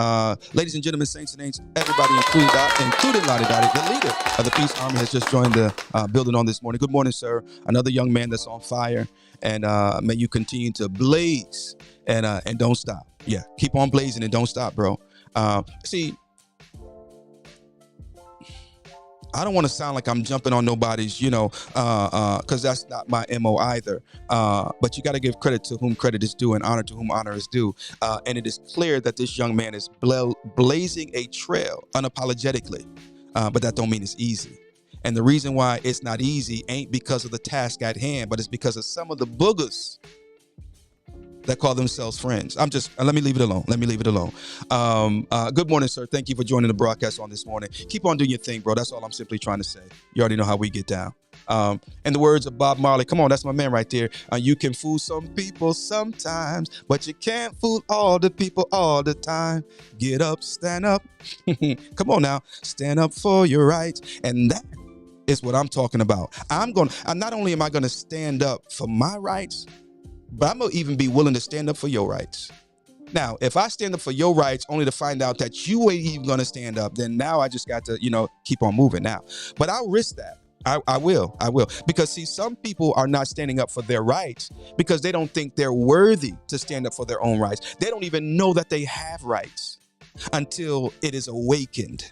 Ladies and gentlemen, saints and ain'ts, everybody, including Lottie Dottie, the leader of the Peace Army, has just joined the building on this morning. Good morning, sir. Another young man that's on fire. And may you continue to blaze and don't stop. Yeah, keep on blazing and don't stop, bro. See, I don't want to sound like I'm jumping on nobody's, because that's not my MO either. But you got to give credit to whom credit is due and honor to whom honor is due. And it is clear that this young man is blazing a trail unapologetically. But that don't mean it's easy. And the reason why it's not easy ain't because of the task at hand, but it's because of some of the boogers that call themselves friends. Let me leave it alone. Good morning, sir. Thank you for joining the broadcast on this morning. Keep on doing your thing, bro. That's all I'm simply trying to say. You already know how we get down. In the words of Bob Marley, come on, that's my man right there. You can fool some people sometimes, but you can't fool all the people all the time. Get up, stand up. Come on now, stand up for your rights. And that is what I'm talking about. Not only am I going to stand up for my rights, but I'm going to even be willing to stand up for your rights. Now, if I stand up for your rights only to find out that you ain't even going to stand up, then now I just got to, keep on moving now. But I'll risk that. I will. Because, see, some people are not standing up for their rights because they don't think they're worthy to stand up for their own rights. They don't even know that they have rights until it is awakened,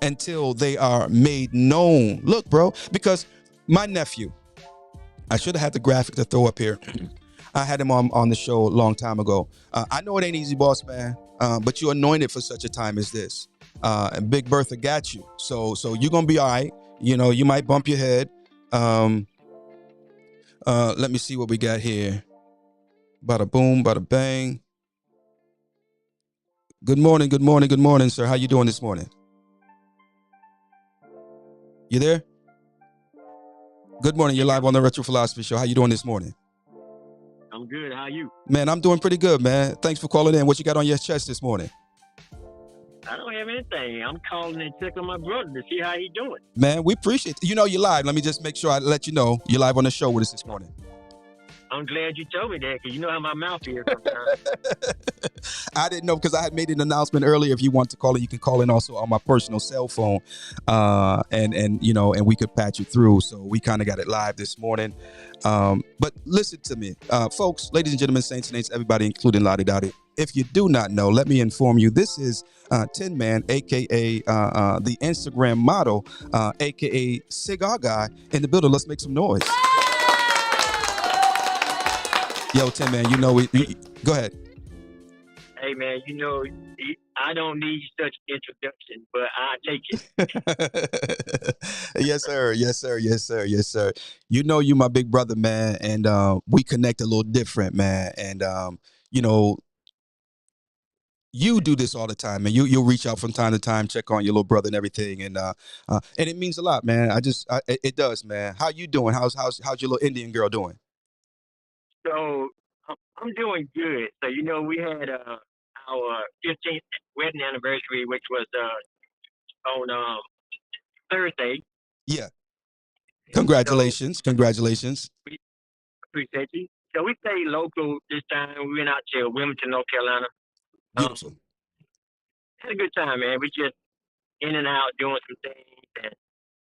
until they are made known. Look, bro, because my nephew, I should have had the graphic to throw up here. I had him on the show a long time ago. I know it ain't easy, boss man, but you're anointed for such a time as this. And Big Bertha got you. So you're going to be all right. You might bump your head. Um, let me see what we got here. Bada boom, bada bang. Good morning, good morning, good morning, sir. How you doing this morning? You there? Good morning. You're live on the Retro Philosophy Show. How you doing this morning? I'm good. How are you? Man, I'm doing pretty good, man. Thanks for calling in. What you got on your chest this morning? I don't have anything. I'm calling and checking on my brother to see how he doing. Man, we appreciate it. You know you're live. Let me just make sure I let you know you're live on the show with us this morning. I'm glad you told me that because you know how my mouth is sometimes. I didn't know because I had made an announcement earlier. If you want to call in, you can call in also on my personal cell phone, and you know, and we could patch you through. So we kind of got it live this morning. But listen to me, folks, ladies and gentlemen, saints and ain'ts, everybody, including Lottie Dottie. If you do not know, let me inform you. This is Tin Man, aka the Instagram model, aka Cigar Guy, in the building. Let's make some noise. Yo, Tin Man, you know we go ahead. Hey man, you know I don't need such introduction, but I take it. Yes, sir. Yes, sir. Yes, sir. Yes, sir. You know you my big brother, man, and we connect a little different, man. And you know, you do this all the time, man. You'll reach out from time to time, check on your little brother and everything, and it means a lot, man. It does, man. How you doing? How's your little Indian girl doing? So I'm doing good. So you know we had our 15th wedding anniversary, which was on Thursday. Yeah. Congratulations. So, congratulations. We appreciate you. So we stayed local this time. We went out to Wilmington, North Carolina. Beautiful. Had a good time, man. We just in and out doing some things and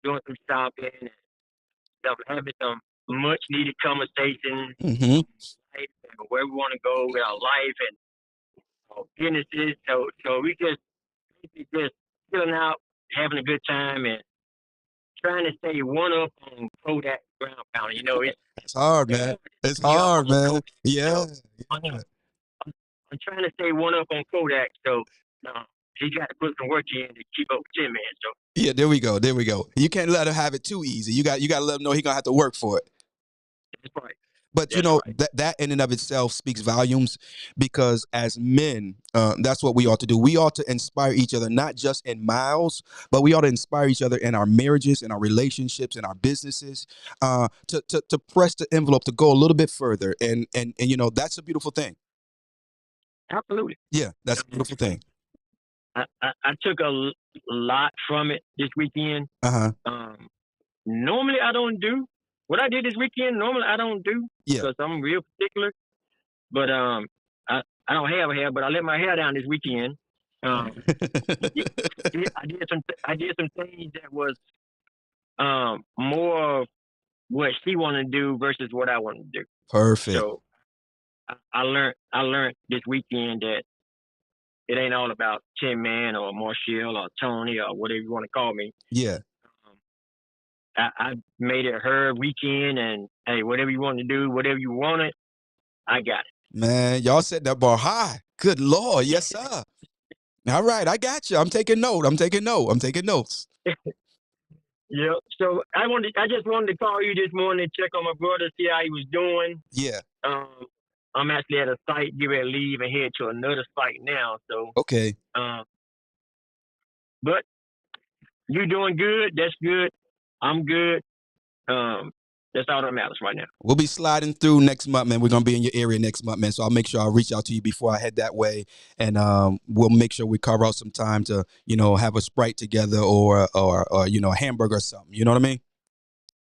doing some shopping and stuff, having some much needed conversations, life and where we want to go with our life and businesses. So we just chilling out, having a good time and trying to stay one up on Kodak ground pound. You know, it's hard, man. It's hard, man. Yeah. I'm trying to stay one up on Kodak, so he got to put some work in to keep up with Tin Man. So yeah, there we go. There we go. You can't let him have it too easy. You got to let him know he's gonna have to work for it. That's right. But you know, that in and of itself speaks volumes, because as men, that's what we ought to do. We ought to inspire each other, not just in miles, but we ought to inspire each other in our marriages, in our relationships, in our businesses, to press the envelope, to go a little bit further. And you know, that's a beautiful thing. Absolutely. Yeah, that's a beautiful thing. I took a lot from it this weekend. Normally I don't do what I did this weekend. Normally I don't do because I'm real particular. But I don't have hair, but I let my hair down this weekend. I did some things that was more what she wanted to do versus what I wanted to do. Perfect. So I learned this weekend that it ain't all about Tin Man or Marshall or Tony or whatever you want to call me. Yeah. I made it her weekend, and hey, whatever you want to do, whatever you want it, I got it. Man, y'all set that bar high. Good Lord. Yes, sir. All right. I got you. I'm taking notes. Yeah. So I just wanted to call you this morning to check on my brother, see how he was doing. Yeah. I'm actually at a site, get ready to leave and head to another site now. So okay. But you doing good. That's good. I'm good. That's all that matters right now. We'll be sliding through next month, man. We're going to be in your area next month, man. So I'll make sure I'll reach out to you before I head that way. And we'll make sure we carve out some time to, you know, have a Sprite together or you know, a hamburger or something. You know what I mean?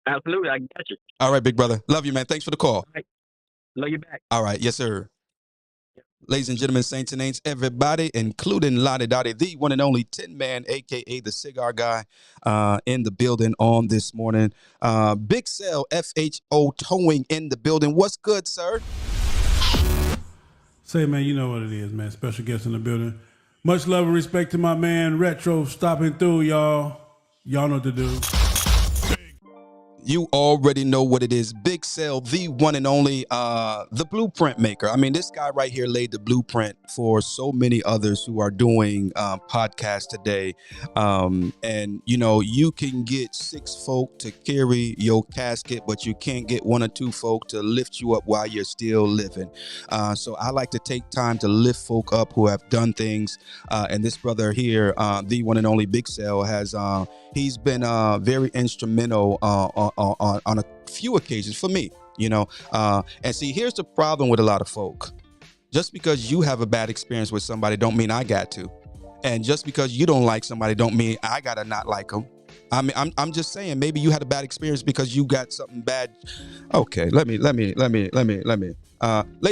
Absolutely. I got you. All right, big brother. Love you, man. Thanks for the call. All right. Love you back. All right. Yes, sir. Ladies and gentlemen, saints and ain'ts, everybody, including Lottie Dottie, the one and only Tin Man, a.k.a. the Cigar Guy, in the building on this morning. Big Sale FHO Towing in the building. What's good, sir? Say, man, you know what it is, man. Special guest in the building. Much love and respect to my man, Retro, stopping through, y'all. Y'all know what to do. You already know what it is. Big Cell, the one and only, the blueprint maker. I mean, this guy right here laid the blueprint for so many others who are doing podcasts today. And, you know, you can get 6 folk to carry your casket, but you can't get 1 or 2 folk to lift you up while you're still living. So I like to take time to lift folk up who have done things. And this brother here, the one and only Big Cell, has he's been very instrumental on a few occasions for me, you know. And see, here's the problem with a lot of folk. Just because you have a bad experience with somebody don't mean I got to. And just because you don't like somebody don't mean I gotta not like them. I mean, I'm just saying, maybe you had a bad experience because you got something bad. Okay, let me. Ladies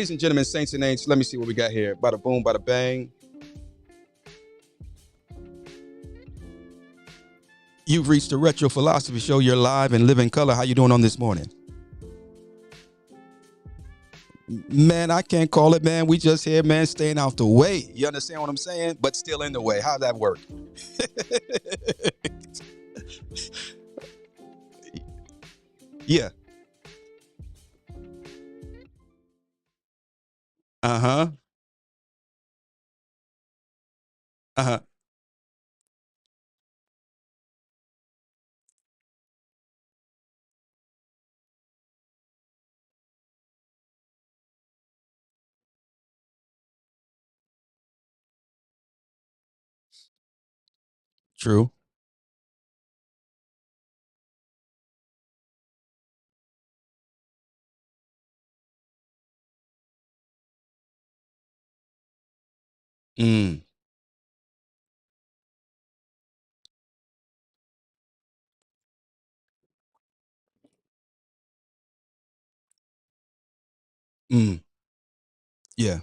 and gentlemen, saints and ain'ts, let me see what we got here. Bada boom, bada bang. You've reached the Retro Philosophy Show. You're live and live in color. How you doing on this morning? Man, I can't call it, man. We just here, man, staying out the way. You understand what I'm saying? But still in the way. How'd that work? Yeah. Uh-huh. Uh-huh. True. Mm. Mm. Yeah.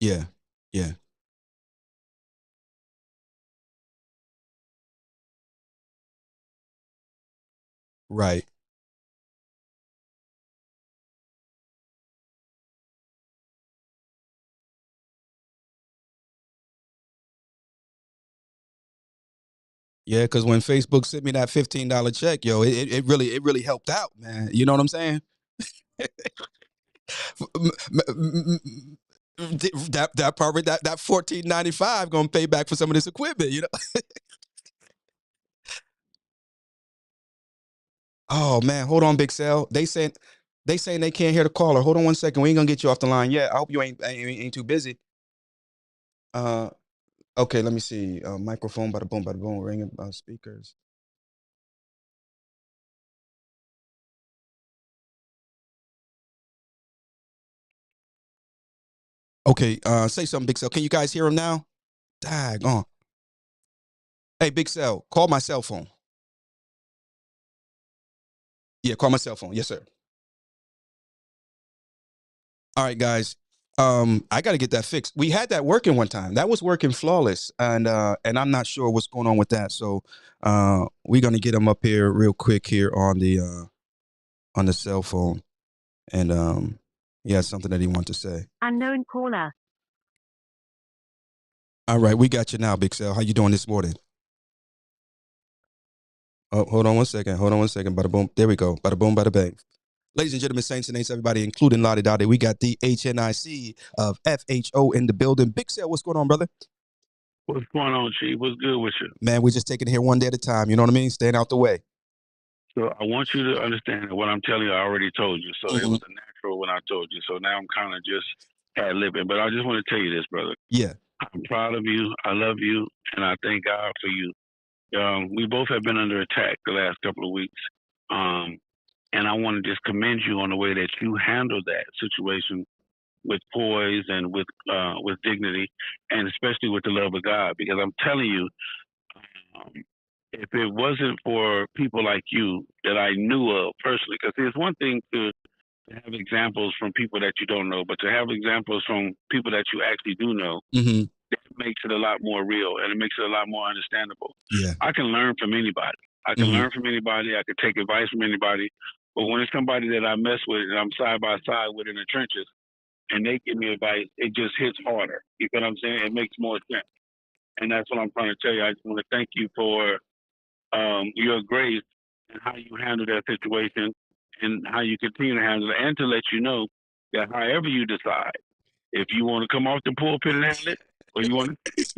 Yeah. Yeah. Right. Yeah, because when Facebook sent me that $15 check, yo, it really helped out, man. You know what I'm saying? That part, that 14.95 gonna pay back for some of this equipment, you know. Oh man, hold on, Big Cell. They saying they can't hear the caller. Hold on one second. We ain't gonna get you off the line yet. I hope you ain't too busy. Uh, okay, let me see. Microphone, bada boom, ringing speakers. Okay, say something, Big Cell. Can you guys hear him now? Dag on. Hey, Big Cell, call my cell phone. Yeah, call my cell phone. Yes, sir. All right, guys. I got to get that fixed. We had that working one time. That was working flawless, and I'm not sure what's going on with that. So, we're gonna get him up here real quick here on the cell phone, and he has something that he wants to say. Unknown caller. All right, we got you now, Big Cell. How you doing this morning? Oh, hold on one second. Bada boom. There we go. Bada boom, bada bang. Ladies and gentlemen, saints and ain'ts, everybody, including Lottie Dottie, we got the HNIC of FHO in the building. Big Cell, what's going on, brother? What's going on, Chief? What's good with you? Man, we're just taking it here one day at a time. You know what I mean? Staying out the way. So I want you to understand that what I'm telling you, I already told you. So it Mhm. was a natural when I told you. So now I'm kind of just ad-libbing. But I just want to tell you this, brother. Yeah. I'm proud of you. I love you. And I thank God for you. We both have been under attack the last couple of weeks. And I want to just commend you on the way that you handled that situation with poise and with dignity, and especially with the love of God. Because I'm telling you, um, if it wasn't for people like you that I knew of personally, because there's one thing to have examples from people that you don't know, but to have examples from people that you actually do know, Mm-hmm. that makes it a lot more real and it makes it a lot more understandable. Yeah. I can learn from anybody. I can learn from anybody. I can take advice from anybody. But when it's somebody that I mess with and I'm side by side with in the trenches and they give me advice, it just hits harder. You know what I'm saying? It makes more sense. And that's what I'm trying to tell you. I just want to thank you for your grace and how you handle that situation and how you continue to handle it, and to let you know that however you decide, if you want to come off the pulpit and handle it, or you want to, if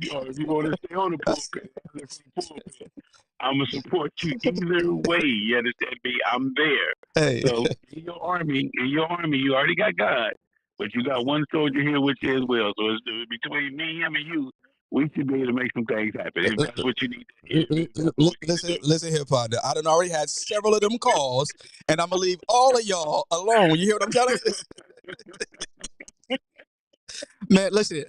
you want to stay on the pulpit, handle it from the pulpit, I'm gonna support you either way. You understand me? I'm there. Hey, So in your army, you already got God, but you got one soldier here with you as well. So it's between me, him, and you, we should be able to make some things happen. If that's what you need to hear, that's what we need to do. listen here, partner. I done already had several of them calls, and I'm gonna leave all of y'all alone. You hear what I'm telling you? Man, listen,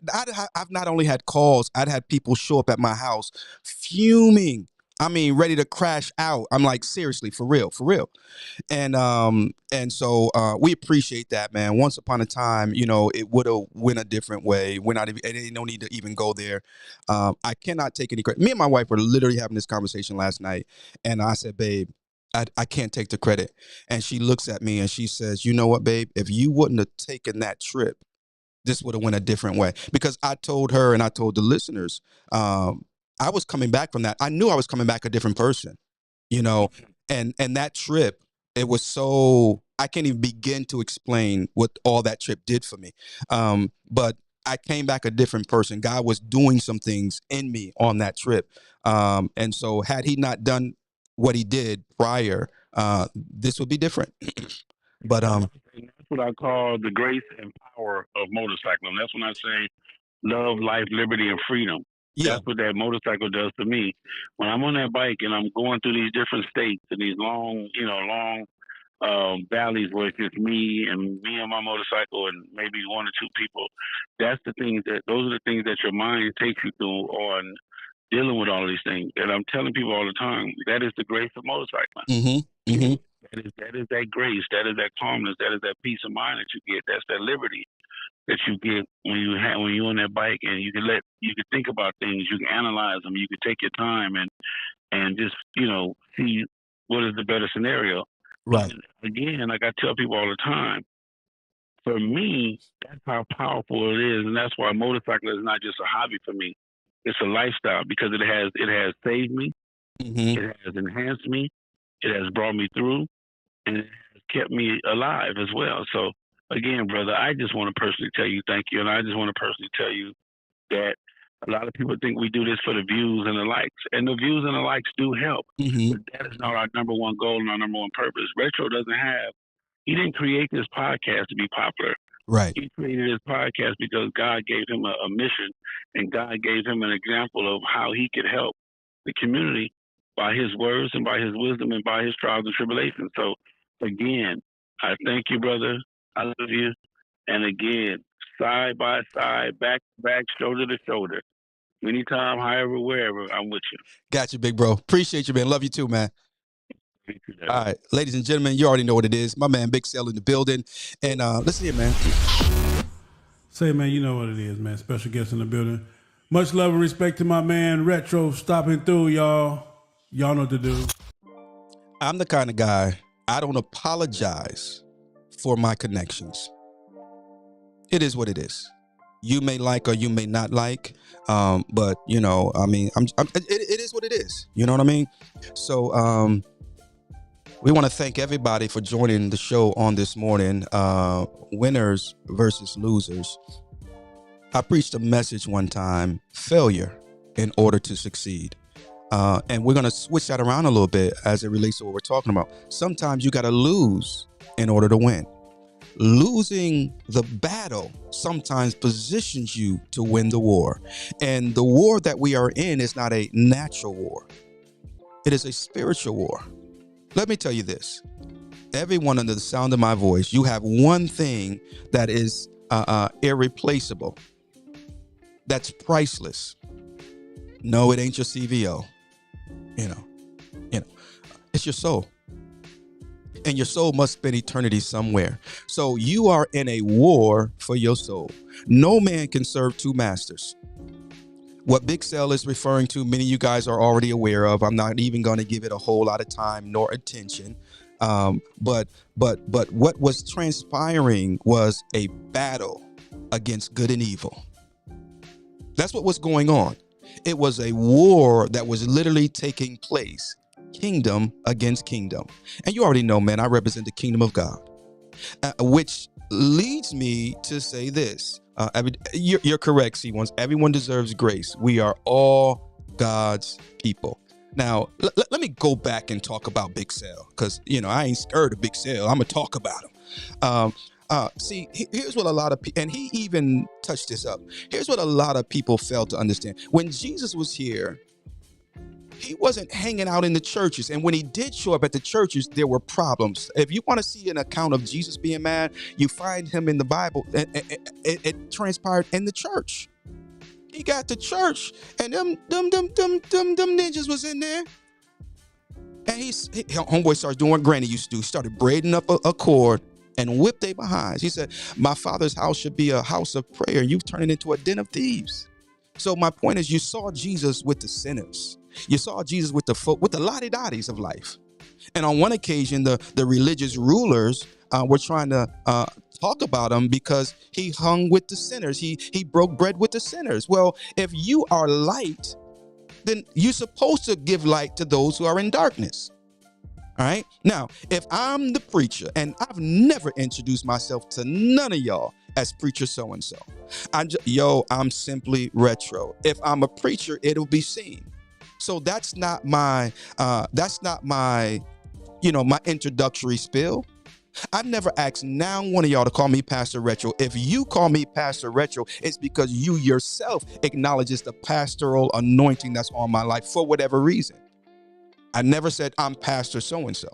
I've not only had calls, I'd had people show up at my house fuming. I mean, ready to crash out. I'm like, seriously, for real, for real. And so we appreciate that, man. Once upon a time, you know, it would have went a different way. We're not even, it ain't no need to even go there. I cannot take any credit. Me and my wife were literally having this conversation last night, and I said, babe, I can't take the credit. And she looks at me and she says, you know what, babe, if you wouldn't have taken that trip, this would have went a different way. Because I told her and I told the listeners, I was coming back from that. I knew I was coming back a different person, you know, and that trip, it was so, I can't even begin to explain what all that trip did for me. But I came back a different person. God was doing some things in me on that trip. And so had he not done what he did prior, this would be different. But And that's what I call the grace and power of motorcycling. That's when I say love, life, liberty, and freedom. yeah. That's what that motorcycle does to me. When I'm on that bike and I'm going through these different states and these long valleys where it's just me and my motorcycle and maybe one or two people. Those are the things that your mind takes you through on dealing with all of these things. And I'm telling people all the time, that is the grace of motorcycling. Mm-hmm. Mm-hmm. That is that grace, that is that calmness, that is that peace of mind that you get. That's that liberty that you get when you're on that bike, and you can think about things, you can analyze them, you can take your time and just see what is the better scenario. Right. And again, like I tell people all the time, for me, that's how powerful it is, and that's why motorcycle is not just a hobby for me. It's a lifestyle because it has saved me, Mm-hmm. it has enhanced me, it has brought me through, and it has kept me alive as well. So again, brother, I just want to personally tell you thank you, and I just want to personally tell you that a lot of people think we do this for the views and the likes, and the views and the likes do help, Mm-hmm. but that is not our number one goal and our number one purpose. He didn't create this podcast to be popular. Right. He created this podcast because God gave him a mission, and God gave him an example of how he could help the community by his words and by his wisdom and by his trials and tribulations. So again, I thank you, brother. I love you. And again, side by side, back to back, shoulder to shoulder. Anytime, however, wherever, I'm with you. Got you, big bro. Appreciate you, man. Love you too, man. Thank you, All right, ladies and gentlemen, you already know what it is. My man, Big Cell in the building. And listen here, man. Say, man, you know what it is, man. Special guest in the building. Much love and respect to my man Retro stopping through, y'all. Y'all know what to do. I'm the kind of guy, I don't apologize for my connections. It is what it is. You may like or you may not like, but you know, I mean, it is what it is. You know what I mean? So we want to thank everybody for joining the show on this morning. Winners versus losers. I preached a message one time: failure in order to succeed. And we're going to switch that around a little bit as it relates to what we're talking about. Sometimes you got to lose in order to win. Losing the battle sometimes positions you to win the war. And the war that we are in is not a natural war. It is a spiritual war. Let me tell you this. Everyone under the sound of my voice, you have one thing that is irreplaceable. That's priceless. No, it ain't your CVO. You know, it's your soul. And your soul must spend eternity somewhere. So you are in a war for your soul. No man can serve two masters. What Big Cell is referring to, many of you guys are already aware of. I'm not even going to give it a whole lot of time nor attention. But what was transpiring was a battle against good and evil. That's what was going on. It was a war that was literally taking place, kingdom against kingdom. And you already know, man, I represent the kingdom of God, which leads me to say this. You're correct, C1s. Everyone deserves grace. We are all God's people. Now, let me go back and talk about Big Sale, because, I ain't scared of Big Sale. I'm going to talk about him. See, here's what a lot of people, and he even touched this up. Here's what a lot of people fail to understand. When Jesus was here, he wasn't hanging out in the churches. And when he did show up at the churches, there were problems. If you want to see an account of Jesus being mad, you find him in the Bible. It transpired in the church. He got to church, and them ninjas was in there. And homeboy starts doing what Granny used to do. He started braiding up a cord and whipped they behinds. He said, my father's house should be a house of prayer. You've turned it into a den of thieves. So my point is, you saw Jesus with the sinners. You saw Jesus with the folk, with the lottie-dotties of life. And on one occasion, the religious rulers were trying to talk about him because he hung with the sinners. He broke bread with the sinners. Well, if you are light, then you're supposed to give light to those who are in darkness. All right. Now, if I'm the preacher, and I've never introduced myself to none of y'all as preacher so-and-so, I'm simply Retro. If I'm a preacher, it'll be seen. So that's not my my introductory spiel. I've never asked now one of y'all to call me Pastor Retro. If you call me Pastor Retro, it's because you yourself acknowledges the pastoral anointing that's on my life for whatever reason. I never said I'm Pastor so-and-so.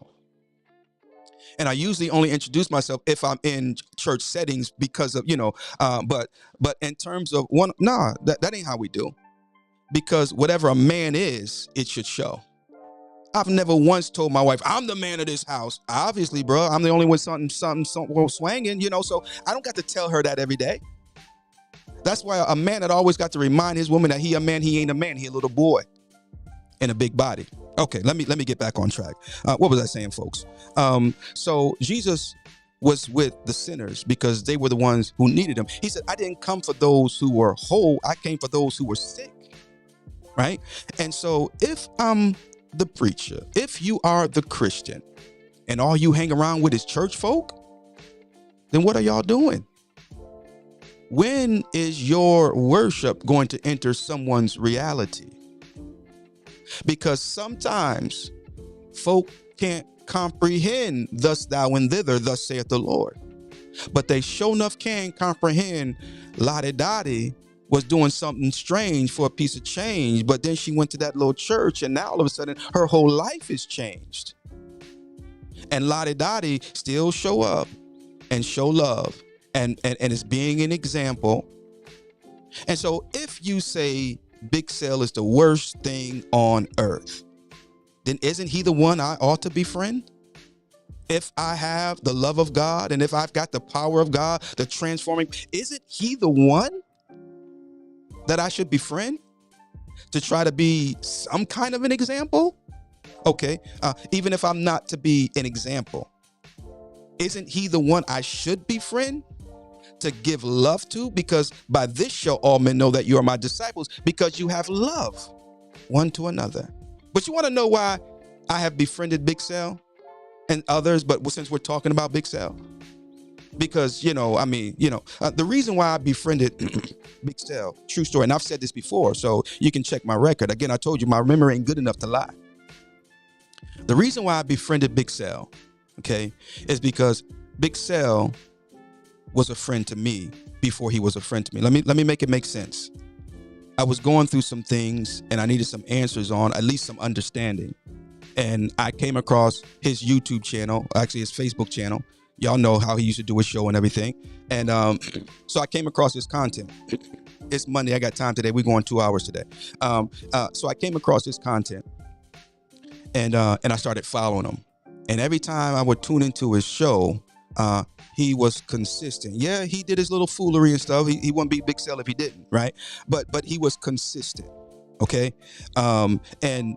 And I usually only introduce myself if I'm in church settings because of, but in terms of that ain't how we do. Because whatever a man is, it should show. I've never once told my wife, I'm the man of this house. Obviously, bro, I'm the only one something swanging, so I don't got to tell her that every day. That's why a man had always got to remind his woman that he a man, he ain't a man, he a little boy in a big body. Okay, let me get back on track. What was I saying, folks? So Jesus was with the sinners because they were the ones who needed him. He said, I didn't come for those who were whole. I came for those who were sick. Right? And so if I'm the preacher, if you are the Christian, and all you hang around with is church folk, then what are y'all doing? When is your worship going to enter someone's reality? Because sometimes folk can't comprehend thus thou and thither, thus saith the Lord. But they sure enough can comprehend Lottie Dottie was doing something strange for a piece of change, but then she went to that little church, and now all of a sudden her whole life is changed. And Lottie Dottie still show up and show love and is being an example. And so if you say Big Sale is the worst thing on earth, then isn't he the one I ought to befriend? If I have the love of God and if I've got the power of God, the transforming, isn't he the one that I should befriend to try to be some kind of an example? Okay, even if I'm not to be an example, isn't he the one I should befriend to give love to? Because by this shall all men know that you are my disciples, because you have love one to another. But you want to know why I have befriended Big Sale and others, but since we're talking about Big Sale? Because, the reason why I befriended Big Sale, true story, and I've said this before, so you can check my record. Again, I told you my memory ain't good enough to lie. The reason why I befriended Big Sale, okay, is because Big Sale was a friend to me before he was a friend to me. Let me make it make sense. I was going through some things and I needed some answers on, at least some understanding. And I came across his YouTube channel, actually his Facebook channel. Y'all know how he used to do his show and everything. And so I came across his content. It's Monday. I got time today. We're going 2 hours today. So I came across his content and I started following him. And every time I would tune into his show, he was consistent. Yeah, he did his little foolery and stuff. He wouldn't be Big Sale if he didn't, right? But he was consistent. Okay. And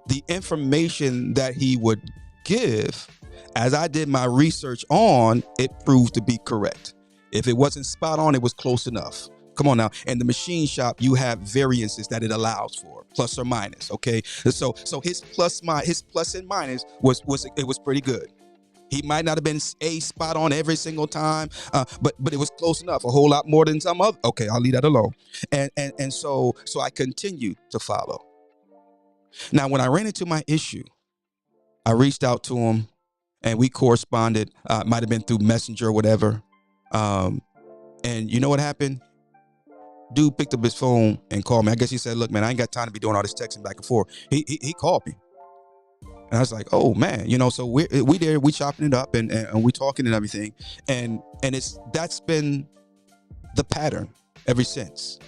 the information that he would give, as I did my research on, it proved to be correct. If it wasn't spot on, it was close enough. Come on now. In the machine shop, you have variances that it allows for, plus or minus. Okay. So his plus and minus was pretty good. He might not have been a spot on every single time, but it was close enough. A whole lot more than some other. Okay, I'll leave that alone. And so I continued to follow. Now, when I ran into my issue, I reached out to him, and we corresponded. Might have been through Messenger or whatever. And you know what happened? Dude picked up his phone and called me. I guess he said, "Look, man, I ain't got time to be doing all this texting back and forth." He called me. And I was like, oh man, so we there, we chopping it up and we talking and everything. And that's been the pattern ever since.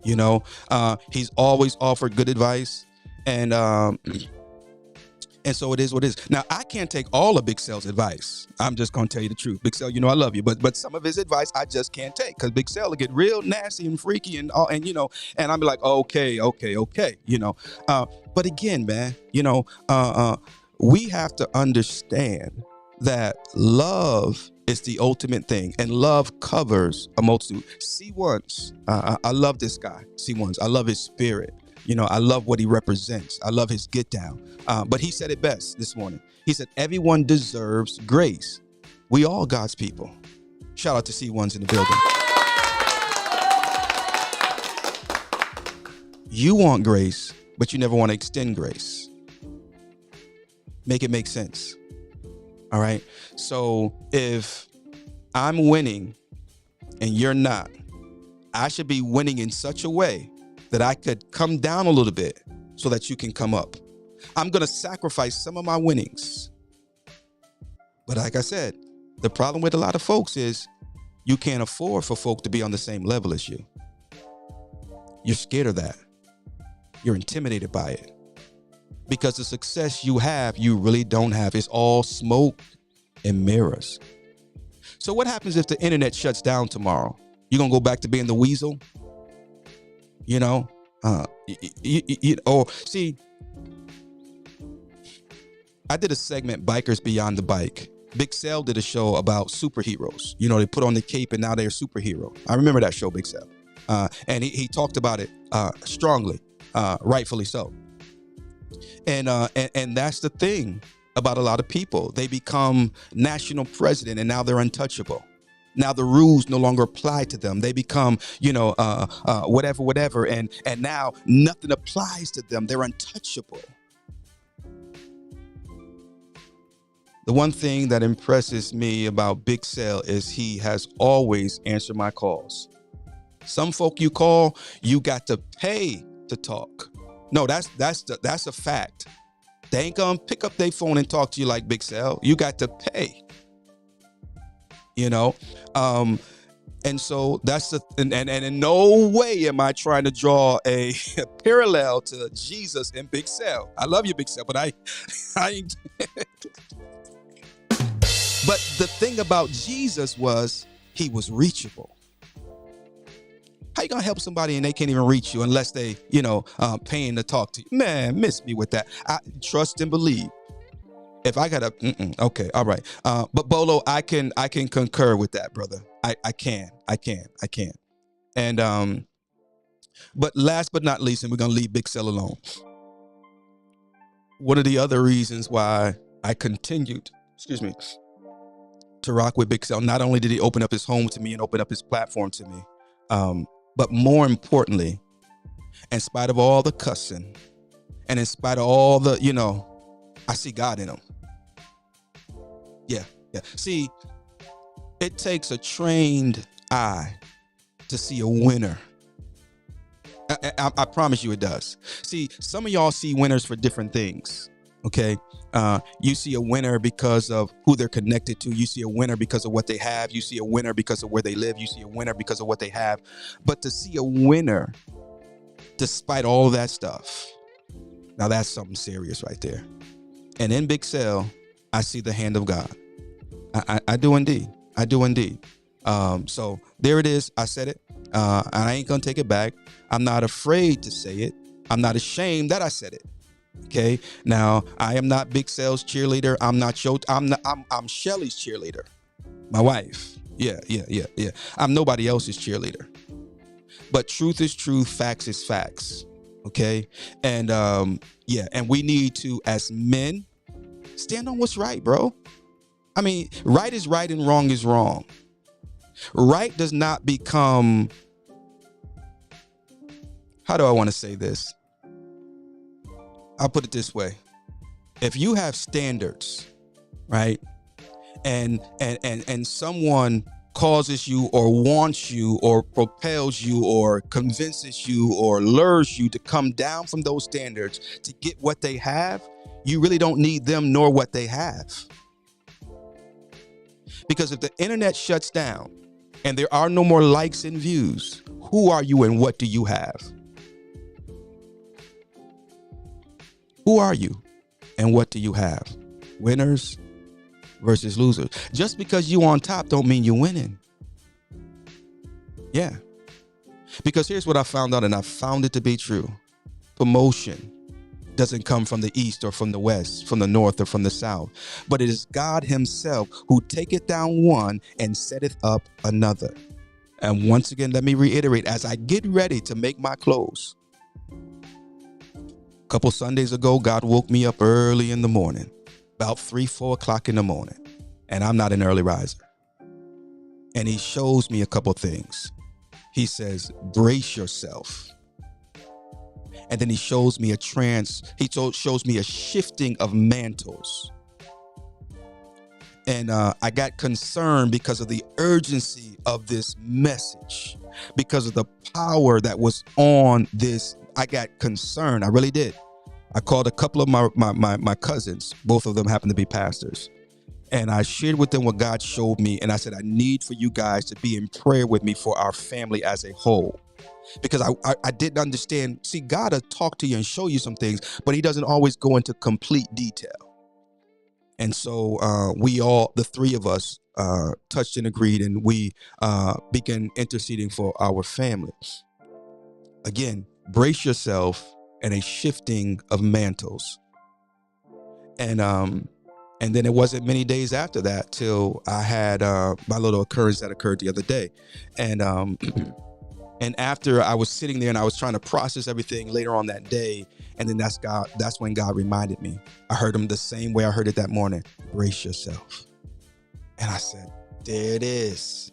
He's always offered good advice, and so it is what it is. Now, I can't take all of Big Cell's advice. I'm just gonna tell you the truth. Big Cell, I love you, but some of his advice I just can't take, because Big Cell will get real nasty and freaky and all, and and I'm like, okay. But again, man, we have to understand that love is the ultimate thing, and love covers a multitude. C1s, I love this guy. C1s, I love his spirit. I love what he represents. I love his get down. But he said it best this morning. He said, everyone deserves grace. We all God's people. Shout out to C1s in the building. You want grace, but you never want to extend grace. Make it make sense. All right. So if I'm winning and you're not, I should be winning in such a way that I could come down a little bit so that you can come up. I'm going to sacrifice some of my winnings. But like I said, the problem with a lot of folks is you can't afford for folk to be on the same level as you. You're scared of that. You're intimidated by it. Because the success you have, you really don't have. It's all smoke and mirrors. So what happens if the internet shuts down tomorrow? You going to go back to being the weasel? See, I did a segment, Bikers Beyond the Bike. Big Cell did a show about superheroes. They put on the cape and now they're a superhero. I remember that show, Big Cell. And he talked about it strongly, rightfully so. And that's the thing about a lot of people. They become national president and now they're untouchable. Now the rules no longer apply to them. They become, whatever. And now nothing applies to them. They're untouchable. The one thing that impresses me about Big Cell is he has always answered my calls. Some folk you call, you got to pay to talk. No, that's a fact. They ain't gonna pick up their phone and talk to you like Big Cell. You got to pay. And so that's and in no way am I trying to draw a parallel to Jesus and Big Cell. I love you, Big Cell, but I ain't. But the thing about Jesus was he was reachable. How you gonna help somebody and they can't even reach you unless they, paying to talk to you? Man, miss me with that. I trust and believe. If I gotta, okay, all right. But Bolo, I can concur with that, brother. I can. And but last but not least, and we're gonna leave Big Cell alone. One of the other reasons why I continued, to rock with Big Cell, not only did he open up his home to me and open up his platform to me, but more importantly, in spite of all the cussing and in spite of all the, I see God in him. Yeah. See, it takes a trained eye to see a winner. I promise you it does. See, some of y'all see winners for different things. Okay. You see a winner because of who they're connected to. You see a winner because of what they have. You see a winner because of where they live. You see a winner because of what they have. But to see a winner despite all that stuff, now that's something serious right there. And in Big Cell, I see the hand of God. I do indeed. I do indeed. So there it is. I said it. I ain't gonna take it back. I'm not afraid to say it. I'm not ashamed that I said it. Okay. Now I am not Big Cell's cheerleader. I'm Shelly's cheerleader. My wife. Yeah. I'm nobody else's cheerleader. But truth is truth, facts is facts. Okay. And and we need to, as men, stand on what's right, bro. I mean, right is right and wrong is wrong. Right does not become, how do I want to say this? I'll put it this way. If you have standards, right, and someone causes you or wants you or propels you or convinces you or lures you to come down from those standards to get what they have, you really don't need them nor what they have. Because if the internet shuts down and there are no more likes and views, who are you and what do you have? Who are you and what do you have? Winners versus losers. Just because you on top don't mean you're winning. Yeah. Because here's what I found out, and I found it to be true. Promotion doesn't come from the east or from the west, from the north or from the south, but it is God himself who taketh down one and setteth up another. And once again, let me reiterate, as I get ready to make my close, a couple Sundays ago, God woke me up early in the morning, about 3-4 o'clock in the morning, and I'm not an early riser. And he shows me a couple things. He says, brace yourself. And then he shows me shows me a shifting of mantles. And I got concerned because of the urgency of this message, because of the power that was on this. I got concerned. I really did. I called a couple of my cousins. Both of them happen to be pastors. And I shared with them what God showed me. And I said, I need for you guys to be in prayer with me for our family as a whole. Because I didn't understand. See, God will talk to you and show you some things, but he doesn't always go into complete detail. And so we all, the three of us, touched and agreed, and we began interceding for our family. Again, brace yourself and a shifting of mantles. And then it wasn't many days after that till I had my little occurrence that occurred the other day. And after I was sitting there and I was trying to process everything later on that day, and then that's when God reminded me. I heard him the same way I heard it that morning. Brace yourself. And I said, there it is.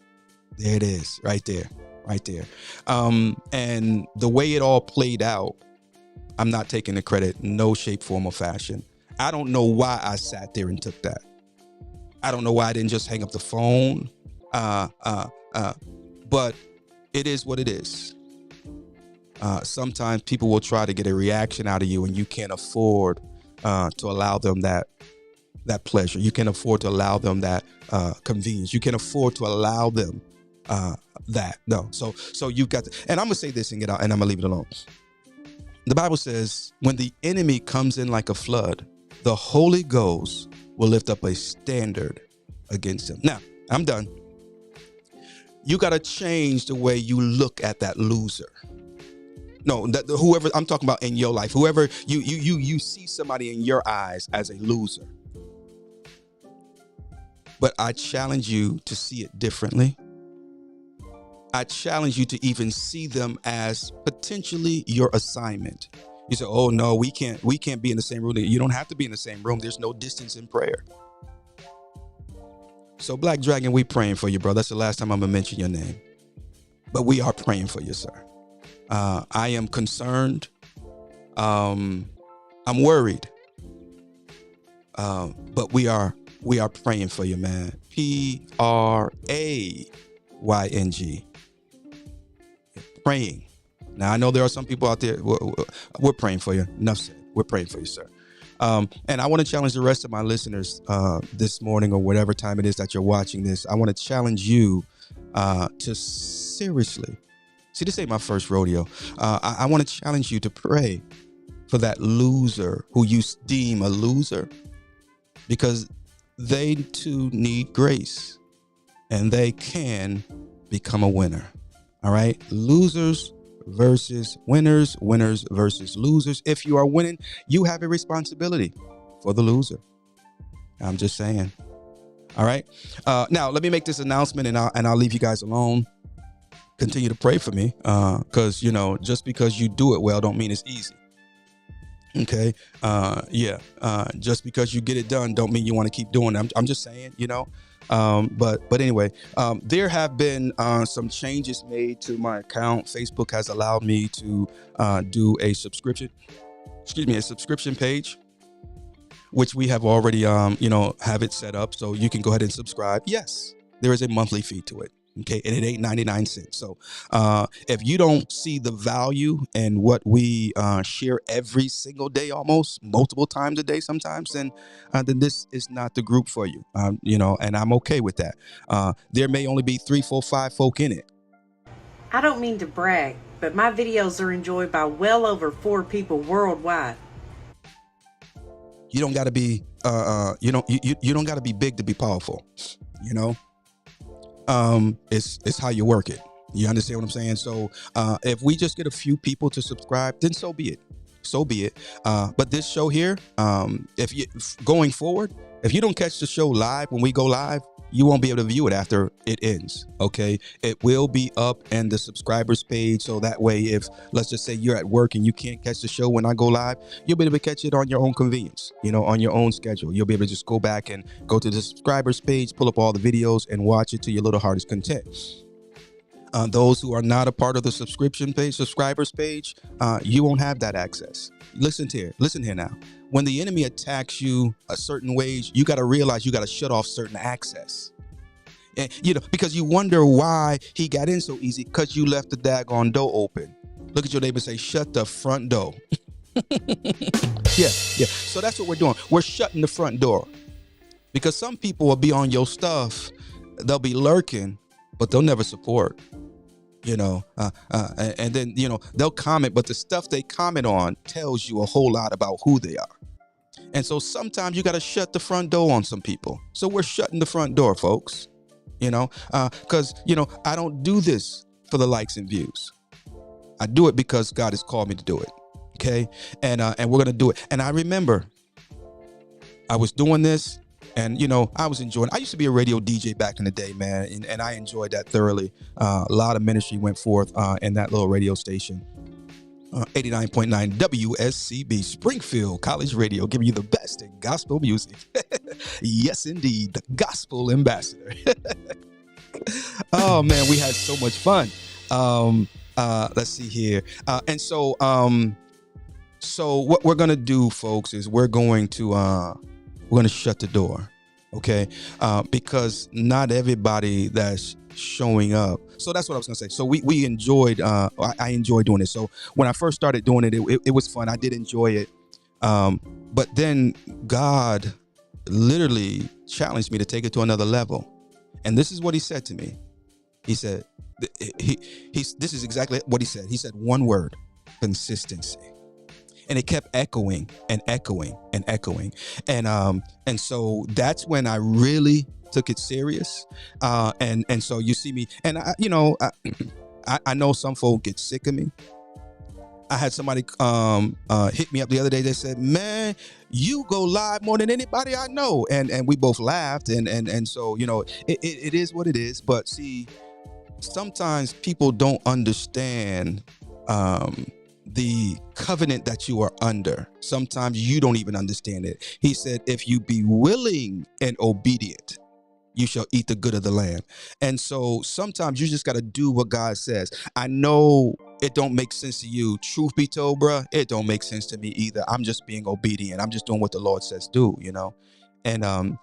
There it is. Right there. Right there. And the way it all played out, I'm not taking the credit, no shape, form, or fashion. I don't know why I sat there and took that. I don't know why I didn't just hang up the phone. But it is what it is. Sometimes people will try to get a reaction out of you, and you can't afford to allow them that pleasure. You can't afford to allow them that convenience. You can't afford to allow them that. No. So you've got to, and I'm going to say this and get out, and I'm going to leave it alone. The Bible says, when the enemy comes in like a flood, the Holy Ghost will lift up a standard against him. Now, I'm done. You got to change the way you look at that loser. No, whoever I'm talking about in your life, whoever you see somebody in your eyes as a loser. But I challenge you to see it differently. I challenge you to even see them as potentially your assignment. You say, oh no, we can't be in the same room. You don't have to be in the same room. There's no distance in prayer. So Black Dragon, we praying for you, bro. That's the last time I'm gonna mention your name. But we are praying for you, sir. I am concerned. I'm worried. But we are praying for you, man. Praying. Praying. Now, I know there are some people out there. We're praying for you. Enough said. We're praying for you, sir. And I want to challenge the rest of my listeners this morning or whatever time it is that you're watching this. I want to challenge you to seriously. See, this ain't my first rodeo. I want to challenge you to pray for that loser who you deem a loser, because they too need grace and they can become a winner. All right. Losers versus winners, winners versus losers. If you are winning, you have a responsibility for the loser. I'm just saying. All right. Now let me make this announcement and I'll leave you guys alone. continue to pray for me, because just because you do it well don't mean it's easy. Okay. Just because you get it done don't mean you want to keep doing it. I'm just saying, but anyway, there have been some changes made to my account. Facebook has allowed me to do a subscription page, which we have already have it set up, so you can go ahead and subscribe. Yes, there is a monthly fee to it. Okay, and it ain't 99 cents. So if you don't see the value in what we share every single day, almost multiple times a day sometimes, then this is not the group for you. And I'm okay with that. There may only be 3, 4, 5 folk in it. I don't mean to brag, but my videos are enjoyed by well over 4 people worldwide. You don't got to be you don't got to be big to be powerful. It's how you work it. You understand what I'm saying? So if we just get a few people to subscribe, then so be it. But this show here, going forward, if you don't catch the show live when we go live, you won't be able to view it after it ends. Okay, it will be up in the subscribers page, so that way, if let's just say you're at work and you can't catch the show when I go live, you'll be able to catch it on your own convenience, on your own schedule. You'll be able to just go back and go to the subscribers page, pull up all the videos, and watch it to your little heart's content. Those who are not a part of the subscribers page, you won't have that access. Listen here now. When the enemy attacks you a certain ways, you got to realize you got to shut off certain access. And, because you wonder why he got in so easy, because you left the daggone door open. Look at your neighbor and say, shut the front door. Yeah. So that's what we're doing. We're shutting the front door, because some people will be on your stuff. They'll be lurking, but they'll never support. And then, they'll comment, but the stuff they comment on tells you a whole lot about who they are. And so sometimes you got to shut the front door on some people. So we're shutting the front door, folks, because, I don't do this for the likes and views. I do it because God has called me to do it. Okay. And we're going to do it. And I remember I was doing this. And, I was enjoying, I used to be a radio DJ back in the day, man. And I enjoyed that thoroughly. A lot of ministry went forth in that little radio station. 89.9 WSCB, Springfield College Radio, giving you the best in gospel music. Yes, indeed. The gospel ambassador. Oh, man, we had so much fun. Let's see here. And so what we're going to do, folks, is we're going to shut the door, okay? Because not everybody that's showing up. So that's what I was gonna say. So we enjoyed. I enjoyed doing it. So when I first started doing it, it was fun. I did enjoy it. But then God literally challenged me to take it to another level. And this is what He said to me. He said, this is exactly what He said. He said one word: consistency. And it kept echoing and echoing and echoing. And so that's when I really took it serious. And so you see me, and I know some folk get sick of me. I had somebody hit me up the other day. They said, man, you go live more than anybody I know. And we both laughed. And so, it is what it is. But see, sometimes people don't understand the covenant that you are under. Sometimes you don't even understand it. He said, if you be willing and obedient, you shall eat the good of the land. And so sometimes you just got to do what God says. I know it don't make sense to you. Truth be told, bruh, it don't make sense to me either. I'm just being obedient. I'm just doing what the Lord says do, And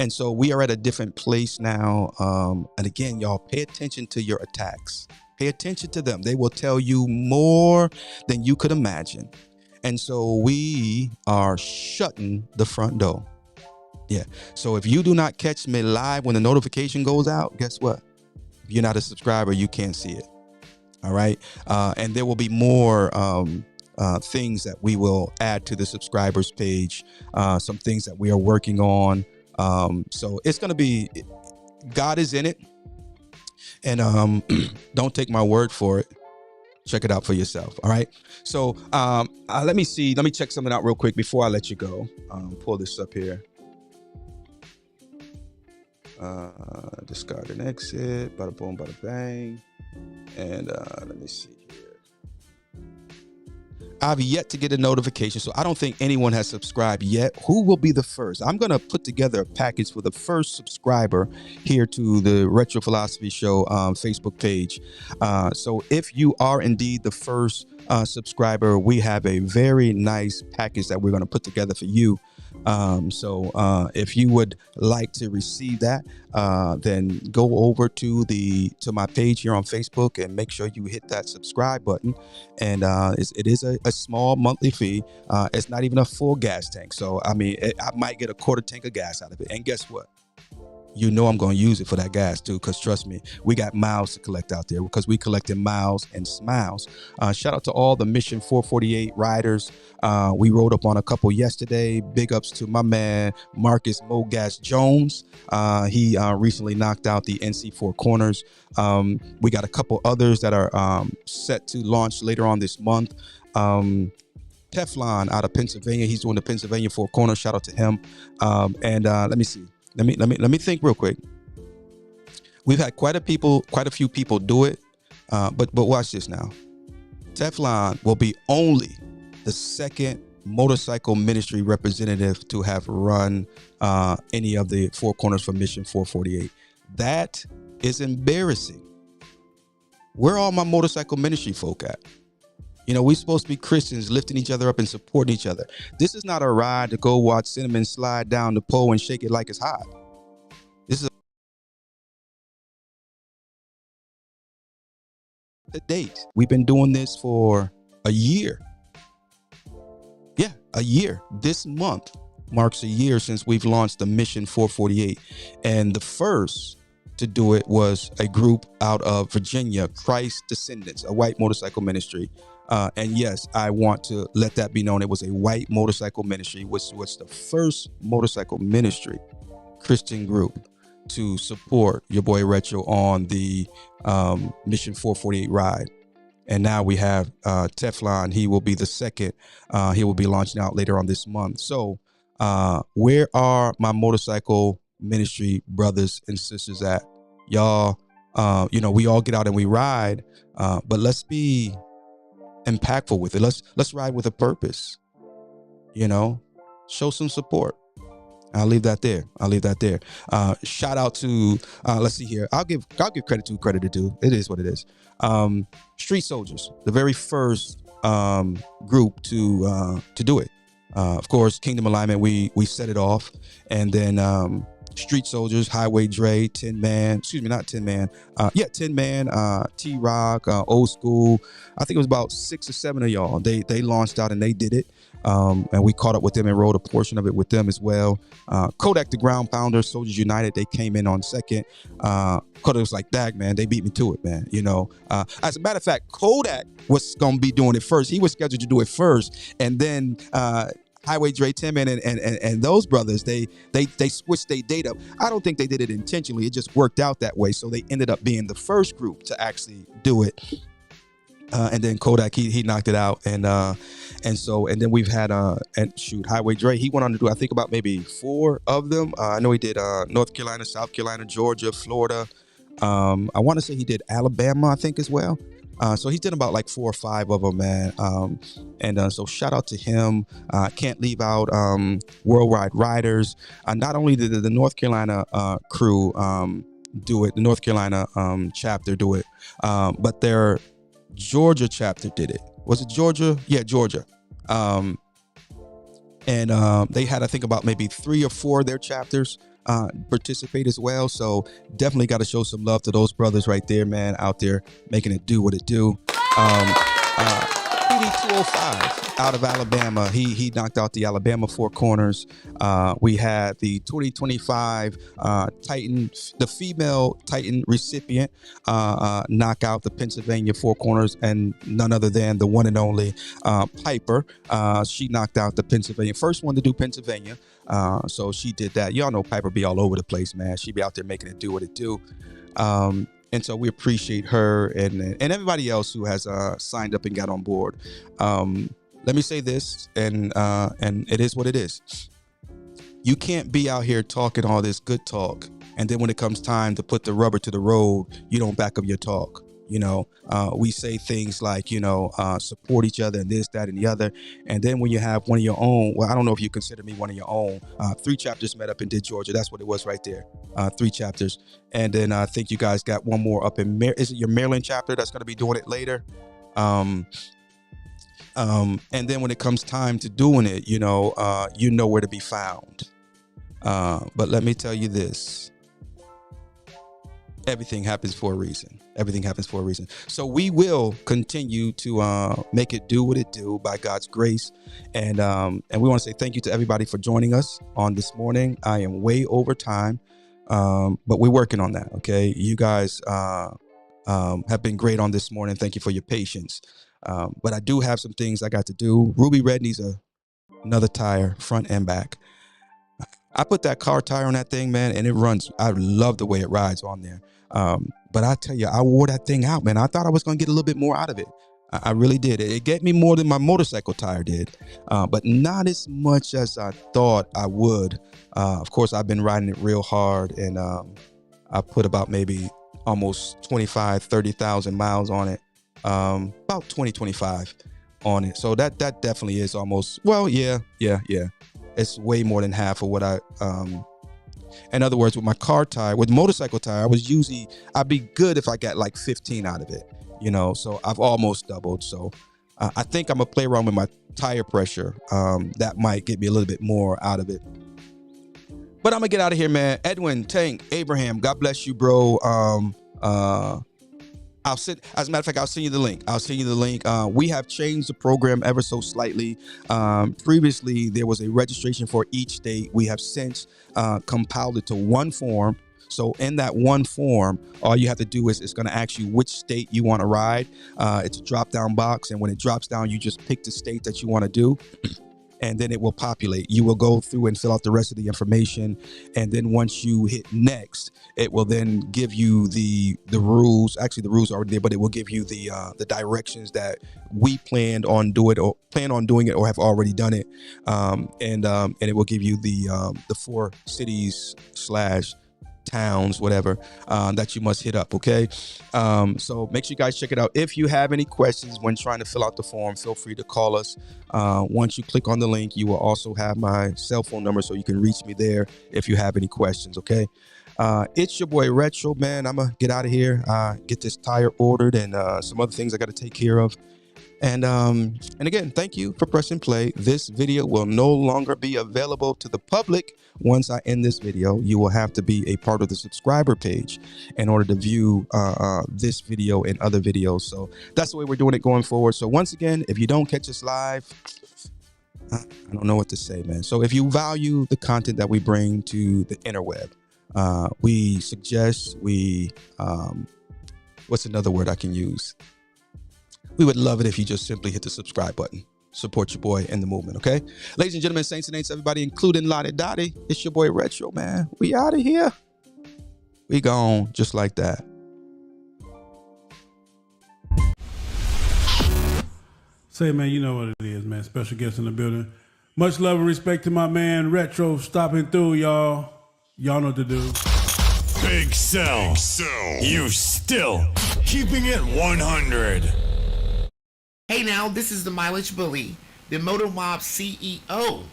so we are at a different place now. And again, y'all, pay attention to your attacks. Pay attention to them. They will tell you more than you could imagine. And so we are shutting the front door. Yeah. So if you do not catch me live when the notification goes out, guess what? If you're not a subscriber, you can't see it. All right. And there will be more things that we will add to the subscribers page. Some things that we are working on. So it's going to be, God is in it. And don't take my word for it. Check it out for yourself. All right. So let me see. Let me check something out real quick before I let you go. Pull this up here. Discard and exit. Bada boom, bada bang. And let me see here. I've yet to get a notification, so I don't think anyone has subscribed yet. Who will be the first? I'm going to put together a package for the first subscriber here to the Retro Philosophy Show Facebook page. So if you are indeed the first subscriber, we have a very nice package that we're going to put together for you. So if you would like to receive that, then go over to my page here on Facebook and make sure you hit that subscribe button. And it is a small monthly fee. It's not even a full gas tank. So, I mean, I might get a quarter tank of gas out of it. And guess what? You know I'm going to use it for that gas too, because trust me, we got miles to collect out there because we collected miles and smiles. Shout out to all the Mission 448 riders. We rode up on a couple yesterday. Big ups to my man, Marcus Mogas Jones. He recently knocked out the NC Four Corners. We got a couple others that are set to launch later on this month. Teflon out of Pennsylvania. He's doing the Pennsylvania Four Corners. Shout out to him. And let me see. Let me think real quick. We've had quite a few people do it, but watch this now. Teflon will be only the second motorcycle ministry representative to have run any of the Four Corners for Mission 448. That is embarrassing. Where are all my motorcycle ministry folk at? You know, we're supposed to be Christians, lifting each other up and supporting each other. This is not a ride to go watch Cinnamon slide down the pole and shake it like it's hot. This is a date. We've been doing this for a year. Yeah, a year. This month marks a year since we've launched the Mission 448. And the first to do it was a group out of Virginia, Christ Descendants, a white motorcycle ministry. And yes, I want to let that be known. It was a white motorcycle ministry, which was the first motorcycle ministry Christian group to support your boy Retro on the Mission 448 ride. And now we have Teflon. He will be the second. He will be launching out later on this month. So where are my motorcycle ministry brothers and sisters at? Y'all, we all get out and we ride, but let's be impactful with it. Let's ride with a purpose. Show some support. I'll leave that there. Shout out to let's see here. I'll give credit to credit to due. It is what it is. Street Soldiers, the very first group to do it. Of course, Kingdom Alignment, we set it off, and then Street Soldiers, Highway Dre, Tin Man, T-Rock, Old School. I think it was about 6 or 7 of y'all. They launched out and they did it. And we caught up with them and rode a portion of it with them as well. Kodak the Ground Pounder, Soldiers United, they came in on second. Kodak was like, dag, man, they beat me to it, man. As a matter of fact, Kodak was going to be doing it first. He was scheduled to do it first. And then Highway Dre, Tim, and those brothers, they switched their date up. I don't think they did it intentionally. It just worked out that way. So they ended up being the first group to actually do it. And then Kodak, he knocked it out. And then we've had Highway Dre, he went on to do, I think, about maybe 4 of them. I know he did North Carolina, South Carolina, Georgia, Florida. I want to say he did Alabama, I think, as well. So he's done about like 4 or 5 of them, man. So shout out to him. Can't leave out Worldwide Riders. Not only did the North Carolina crew do it, the North Carolina chapter do it, but their Georgia chapter did it. Was it Georgia? Yeah, Georgia. They had, I think, about maybe 3 or 4 of their chapters participate as well. So definitely got to show some love to those brothers right there, man, out there making it do what it do. PD 205 out of Alabama. He knocked out the Alabama Four Corners. We had the 2025 Titan, the female Titan recipient, knock out the Pennsylvania Four Corners, and none other than the one and only Piper. She knocked out the Pennsylvania, first one to do Pennsylvania. So she did that. Y'all know Piper be all over the place, man. She be out there making it do what it do. And so we appreciate her and everybody else who has signed up and got on board. Let me say this, and it is what it is. You can't be out here talking all this good talk, and then when it comes time to put the rubber to the road, you don't back up your talk. We say things like, support each other and this, that, and the other. And then when you have one of your own, well, I don't know if you consider me one of your own. 3 chapters met up in Georgia. That's what it was right there. 3 chapters. And then I think you guys got one more up in is it your Maryland chapter that's going to be doing it later? And then when it comes time to doing it, you know where to be found. But let me tell you this. Everything happens for a reason. Everything happens for a reason. So we will continue to make it do what it do by God's grace. And we want to say thank you to everybody for joining us on this morning. I am way over time, but we're working on that. Okay. You guys have been great on this morning. Thank you for your patience. But I do have some things I got to do. Ruby Red needs another tire, front and back. I put that car tire on that thing, man, and it runs. I love the way it rides on there. But I tell you, I wore that thing out, man. I thought I was going to get a little bit more out of it. I really did. It gave me more than my motorcycle tire did, but not as much as I thought I would. Of course, I've been riding it real hard, and I put about maybe almost 30,000 miles on it, about 25 on it. So that definitely is almost, well, yeah. It's way more than half of what in other words, with my car tire, with motorcycle tire, I'd be good if I got like 15 out of it, so I've almost doubled. So I think I'm gonna play around with my tire pressure. That might get me a little bit more out of it. But I'm gonna get out of here, man. Edwin, Tank, Abraham, God bless you, bro. As a matter of fact, I'll send you the link. We have changed the program ever so slightly. Previously, there was a registration for each state. We have since compiled it to one form. So in that one form, all you have to do is it's going to ask you which state you want to ride. It's a drop down box. And when it drops down, you just pick the state that you want to do. And then it will populate. You will go through and fill out the rest of the information. And then once you hit next, it will then give you the rules. Actually, the rules are already there, but it will give you the directions that we plan on doing it or have already done it. And it will give you the 4 cities / towns, whatever, that you must hit up. Okay. So make sure you guys check it out. If you have any questions when trying to fill out the form, feel free to call us. Once you click on the link, you will also have my cell phone number, so you can reach me there if you have any questions. Okay. It's your boy Retro, man. I'm gonna get out of here, get this tire ordered, and some other things I got to take care of. And again, thank you for pressing play. This video will no longer be available to the public. Once I end this video, you will have to be a part of the subscriber page in order to view this video and other videos. So that's the way we're doing it going forward. So once again, if you don't catch us live, I don't know what to say, man. So if you value the content that we bring to the interweb, we suggest what's another word I can use? We would love it if you just simply hit the subscribe button. Support your boy in the movement, okay? Ladies and gentlemen, saints and ain'ts, everybody, including Lottie Dottie, it's your boy Retro, man. We out of here. We gone just like that. Say, man, you know what it is, man. Special guest in the building. Much love and respect to my man Retro stopping through, y'all. Y'all know what to do. Big Cell. You still keeping it 100. Hey now, this is the Mileage Bully, the Moto Mob CEO,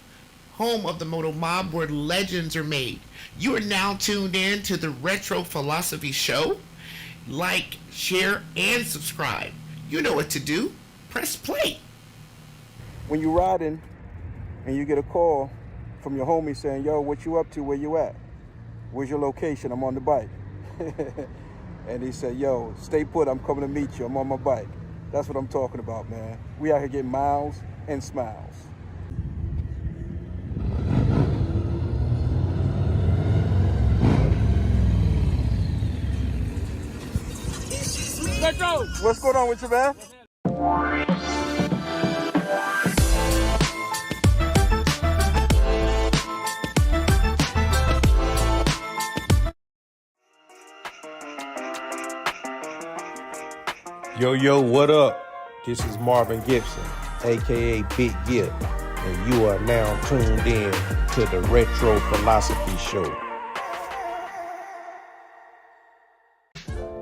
home of the Moto Mob where legends are made. You are now tuned in to the Retro Philosophy Show. Like, share, and subscribe. You know what to do. Press play. When you're riding and you get a call from your homie saying, yo, what you up to, where you at? Where's your location? I'm on the bike. And he said, yo, stay put, I'm coming to meet you, I'm on my bike. That's what I'm talking about, man. We out here getting miles and smiles. Let's go. What's going on with you, man? Yo, what up? This is Marvin Gibson, aka Big Gip, and you are now tuned in to the Retro Philosophy Show.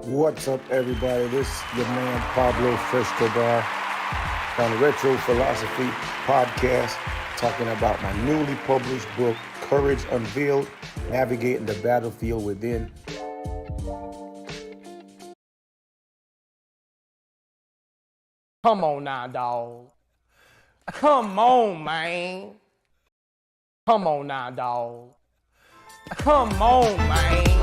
What's up, everybody? This is your man Pablo Frescobar on the Retro Philosophy Podcast, talking about my newly published book, Courage Unveiled, Navigating the Battlefield Within. Come on now, dog. Come on, man. Come on now, dog. Come on, man.